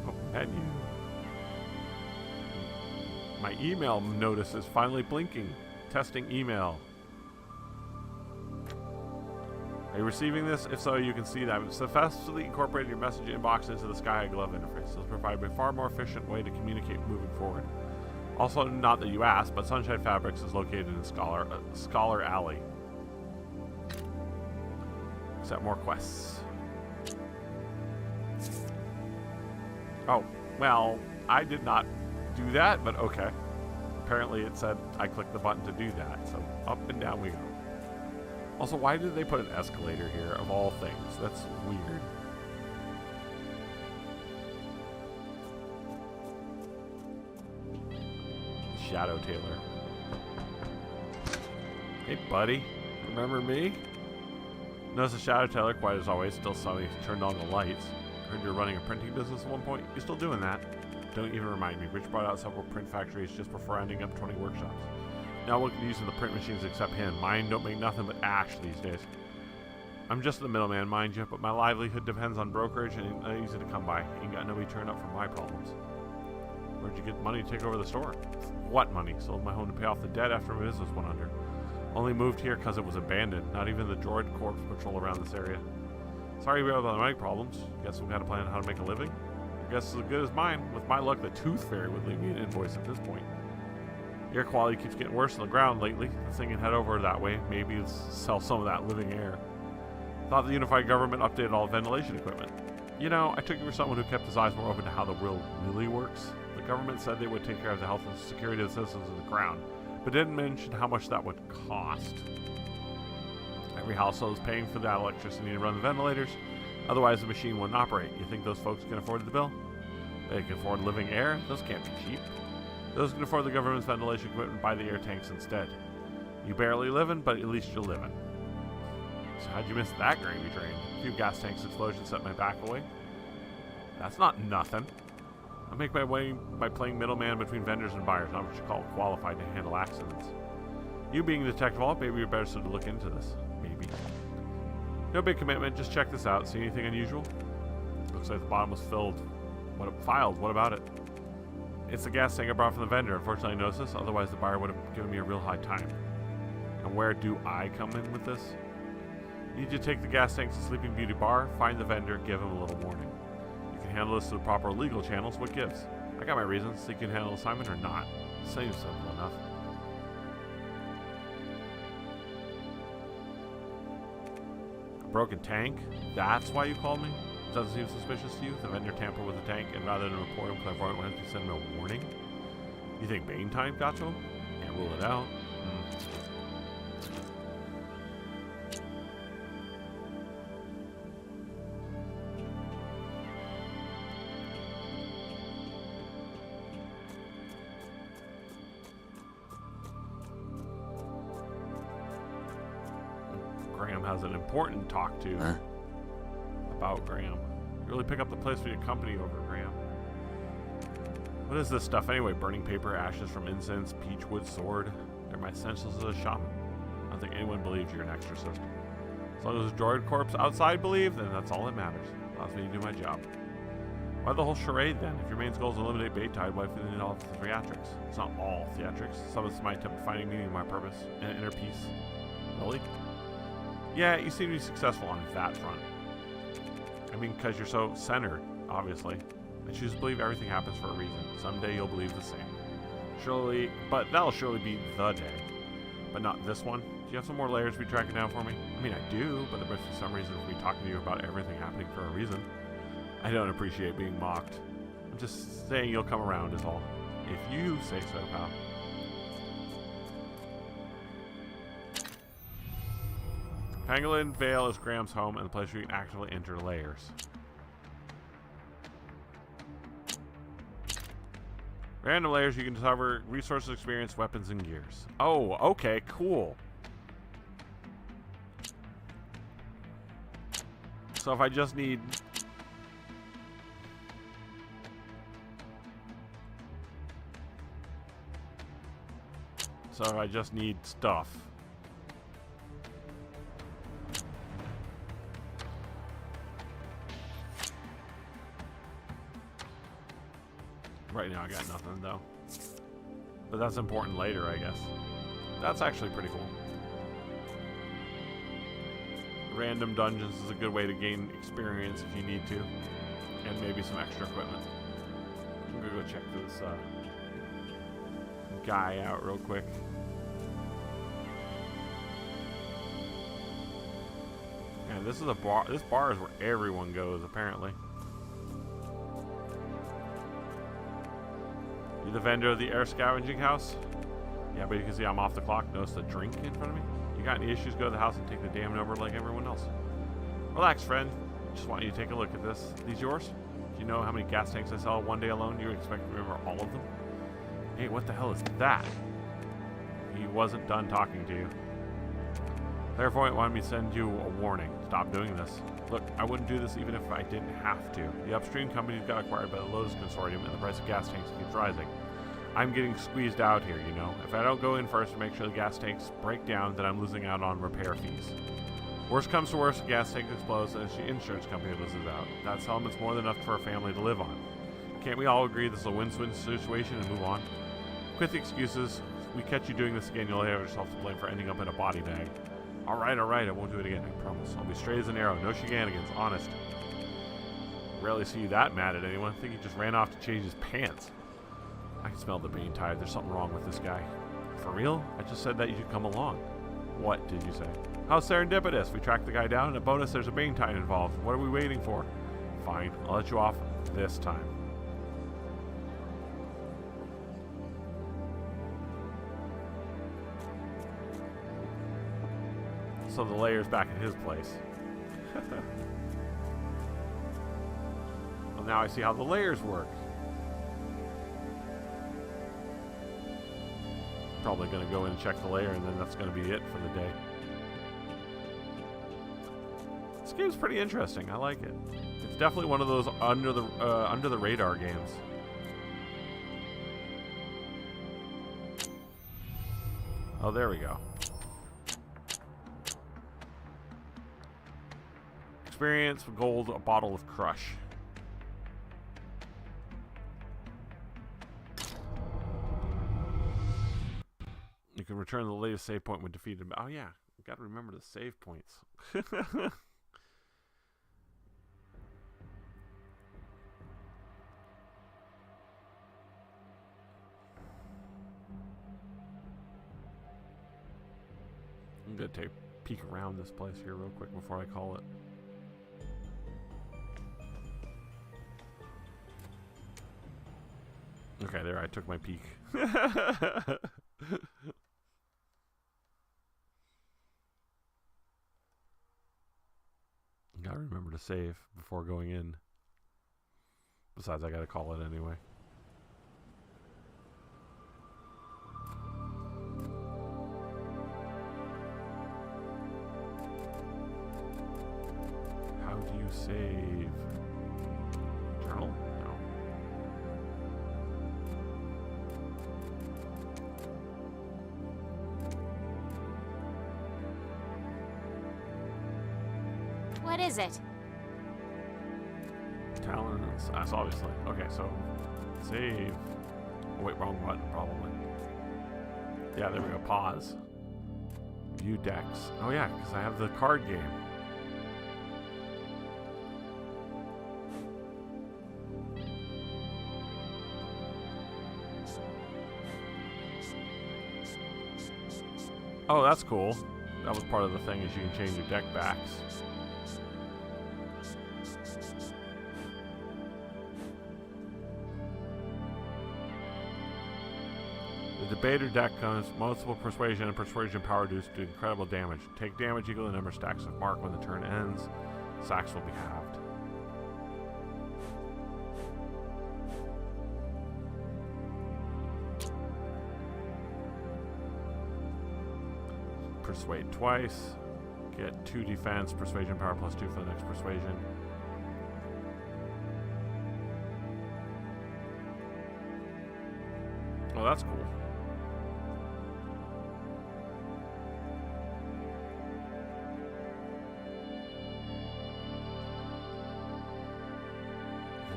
Speaker 1: Oh, menu. My email notice is finally blinking. Testing email. Are you receiving this? If so, you can see that. It's successfully incorporated your message inbox into the Sky Glove interface. This will provide a far more efficient way to communicate moving forward. Also, not that you asked, but Sunshine Fabrics is located in Scholar Alley. Accept more quests. Oh, well, I did not do that, but okay. Apparently it said I clicked the button to do that, so up and down we go. Also, why did they put an escalator here, of all things? That's weird. Shadow Taylor. Hey, buddy. Remember me? Notice the Shadow Taylor, quiet as always, still sunny, turned on the lights. Heard you're running a printing business at one point. You still doing that? Don't even remind me. Rich brought out several print factories just before ending up 20 workshops. Now look at using the print machines except him. Mine don't make nothing but ash these days. I'm just the middleman, mind you, but my livelihood depends on brokerage and it's not easy to come by. Ain't got nobody turned up for my problems. Where'd you get money to take over the store? What money? Sold my home to pay off the debt after my business went under. Only moved here because it was abandoned. Not even the droid corps patrol around this area. Sorry about the money problems. Guess we've got to plan on how to make a living? Your guess is as good as mine. With my luck, the Tooth Fairy would leave me an invoice at this point. Air quality keeps getting worse on the ground lately. I was thinking head over that way. Maybe sell some of that living air. Thought the unified government updated all ventilation equipment. You know, I took you for someone who kept his eyes more open to how the world really works. The government said they would take care of the health and security of the citizens of the ground, but didn't mention how much that would cost. Every household is paying for that electricity to run the ventilators. Otherwise, the machine wouldn't operate. You think those folks can afford the bill? They can afford living air? Those can't be cheap. Those who can afford the government's ventilation equipment buy the air tanks instead. You barely living, but at least you're living. So how'd you miss that gravy train? A few gas tanks explosions set my back away. That's not nothing. I make my way by playing middleman between vendors and buyers, not what you call qualified to handle accidents. You being the detective vault, maybe you're better suited to look into this. Maybe. No big commitment, just check this out. See anything unusual? Looks like the bottom was filed. What about it? It's the gas tank I brought from the vendor. Unfortunately, I noticed this. Otherwise, the buyer would have given me a real hard time. And where do I come in with this? You need to take the gas tank to Sleeping Beauty Bar, find the vendor, give him a little warning. You can handle this through the proper legal channels. What gives? I got my reasons. So you can handle assignment or not. Seems simple enough. A broken tank? That's why you called me? Doesn't seem suspicious to you? The vendor tampered with the tank, and rather than report him clairvoyant, why don't you send him a warning? You think Bane time got to him? Can't rule it out. Graham has an important talk to.
Speaker 2: Huh?
Speaker 1: About Graham. You really pick up the place for your company over Graham. What is this stuff anyway? Burning paper, ashes from incense, peachwood sword. They're my essentials as a shaman. I don't think anyone believes you're an exorcist. As long as the droid corpse outside believe, then that's all that matters. Allows me to do my job. Why the whole charade then? If your main goal is to eliminate Baytide, why fit in all of the theatrics? It's not all theatrics. Some of it's my attempt at finding meaning in my purpose and an inner peace. Really? Yeah, you seem to be successful on that front. I mean, because you're so centered, obviously. I choose to believe everything happens for a reason. Someday you'll believe the same. Surely, but that'll surely be the day. But not this one. Do you have some more layers to be tracking down for me? I mean, I do, but there must be some reason for me talking to you about everything happening for a reason. I don't appreciate being mocked. I'm just saying you'll come around is all. If you say so, pal. Pangolin Vale is Graham's home and the place where you can actively enter layers. Random layers, you can discover resources, experience, weapons, and gears. Oh, okay, cool. So if I just need... So if I just need stuff. Right now I got nothing though. But that's important later, I guess. That's actually pretty cool. Random dungeons is a good way to gain experience if you need to. And maybe some extra equipment. I'm gonna go check this guy out real quick. And this is a bar. This bar is where everyone goes, apparently. You the vendor of the air scavenging house? Yeah, but you can see I'm off the clock. Notice the drink in front of me? You got any issues, go to the house and take the damn number like everyone else. Relax, friend. Just want you to take a look at this. These yours? Do you know how many gas tanks I sell one day alone? You expect to remember all of them? Hey, what the hell is that? He wasn't done talking to you. Clairvoyant wanted me to send you a warning. Stop doing this. Look, I wouldn't do this even if I didn't have to. The upstream companies got acquired by the Lotus Consortium and the price of gas tanks keeps rising. I'm getting squeezed out here, you know. If I don't go in first to make sure the gas tanks break down, then I'm losing out on repair fees. Worst comes to worst, the gas tank explodes and the insurance company loses out. That's elements more than enough for a family to live on. Can't we all agree this is a win-win situation and move on? Quit the excuses. If we catch you doing this again, you'll have yourself to blame for ending up in a body bag. Alright, I won't do it again, I promise. I'll be straight as an arrow, no shenanigans, honest. Rarely see you that mad at anyone. I think he just ran off to change his pants. I can smell the being tired. There's something wrong with this guy. For real? I just said that you should come along. What did you say? How serendipitous. We tracked the guy down, and a bonus there's a Bane Tide involved. What are we waiting for? Fine, I'll let you off this time. So the layer's back at his place. Well, now I see how the layers work. Probably going to go in and check the layer, and then that's going to be it for the day. This game's pretty interesting. I like it. It's definitely one of those under the radar games. Oh, there we go. Experience gold, a bottle of crush. You can return to the latest save point when defeated. Oh yeah, got to remember the save points. I'm gonna take a peek around this place here real quick before I call it. Okay, there, I took my peek. Gotta remember to save before going in. Besides, I gotta call it anyway. How do you save? Journal? No.
Speaker 7: What is it?
Speaker 1: Talents. That's obviously. Okay, so save. Oh, wait, wrong button, probably. Yeah, there we go. Pause. View decks. Oh, yeah, because I have the card game. Oh, that's cool. That was part of the thing, is you can change your deck backs. The debater deck comes multiple persuasion and persuasion power do incredible damage. Take damage equal to the number of stacks of mark when the turn ends. Stacks will be halved. Persuade twice. Get 2 defense, persuasion power plus 2 for the next persuasion. Oh, that's cool.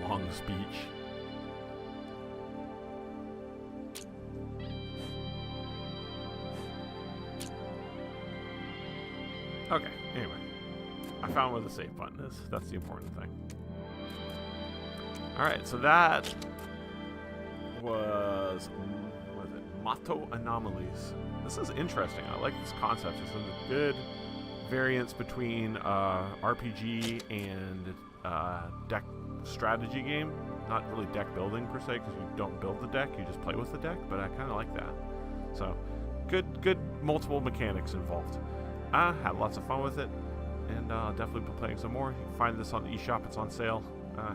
Speaker 1: Long speech. Okay, anyway. I found where the save button is. That's the important thing. Alright, so that was it? Mato Anomalies. This is interesting. I like this concept. It's a good variance between RPG and deck strategy game. Not really deck building per se, because you don't build the deck, you just play with the deck, but I kind of like that. So, good multiple mechanics involved. I had lots of fun with it, and I'll definitely be playing some more. You can find this on the eShop. It's on sale,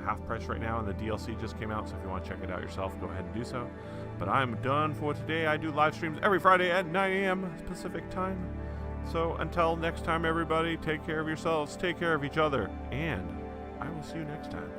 Speaker 1: half price right now, and the DLC just came out, so if you want to check it out yourself, go ahead and do so. But I'm done for today. I do live streams every Friday at 9 a.m. Pacific time. So until next time, everybody, take care of yourselves, take care of each other, and I will see you next time.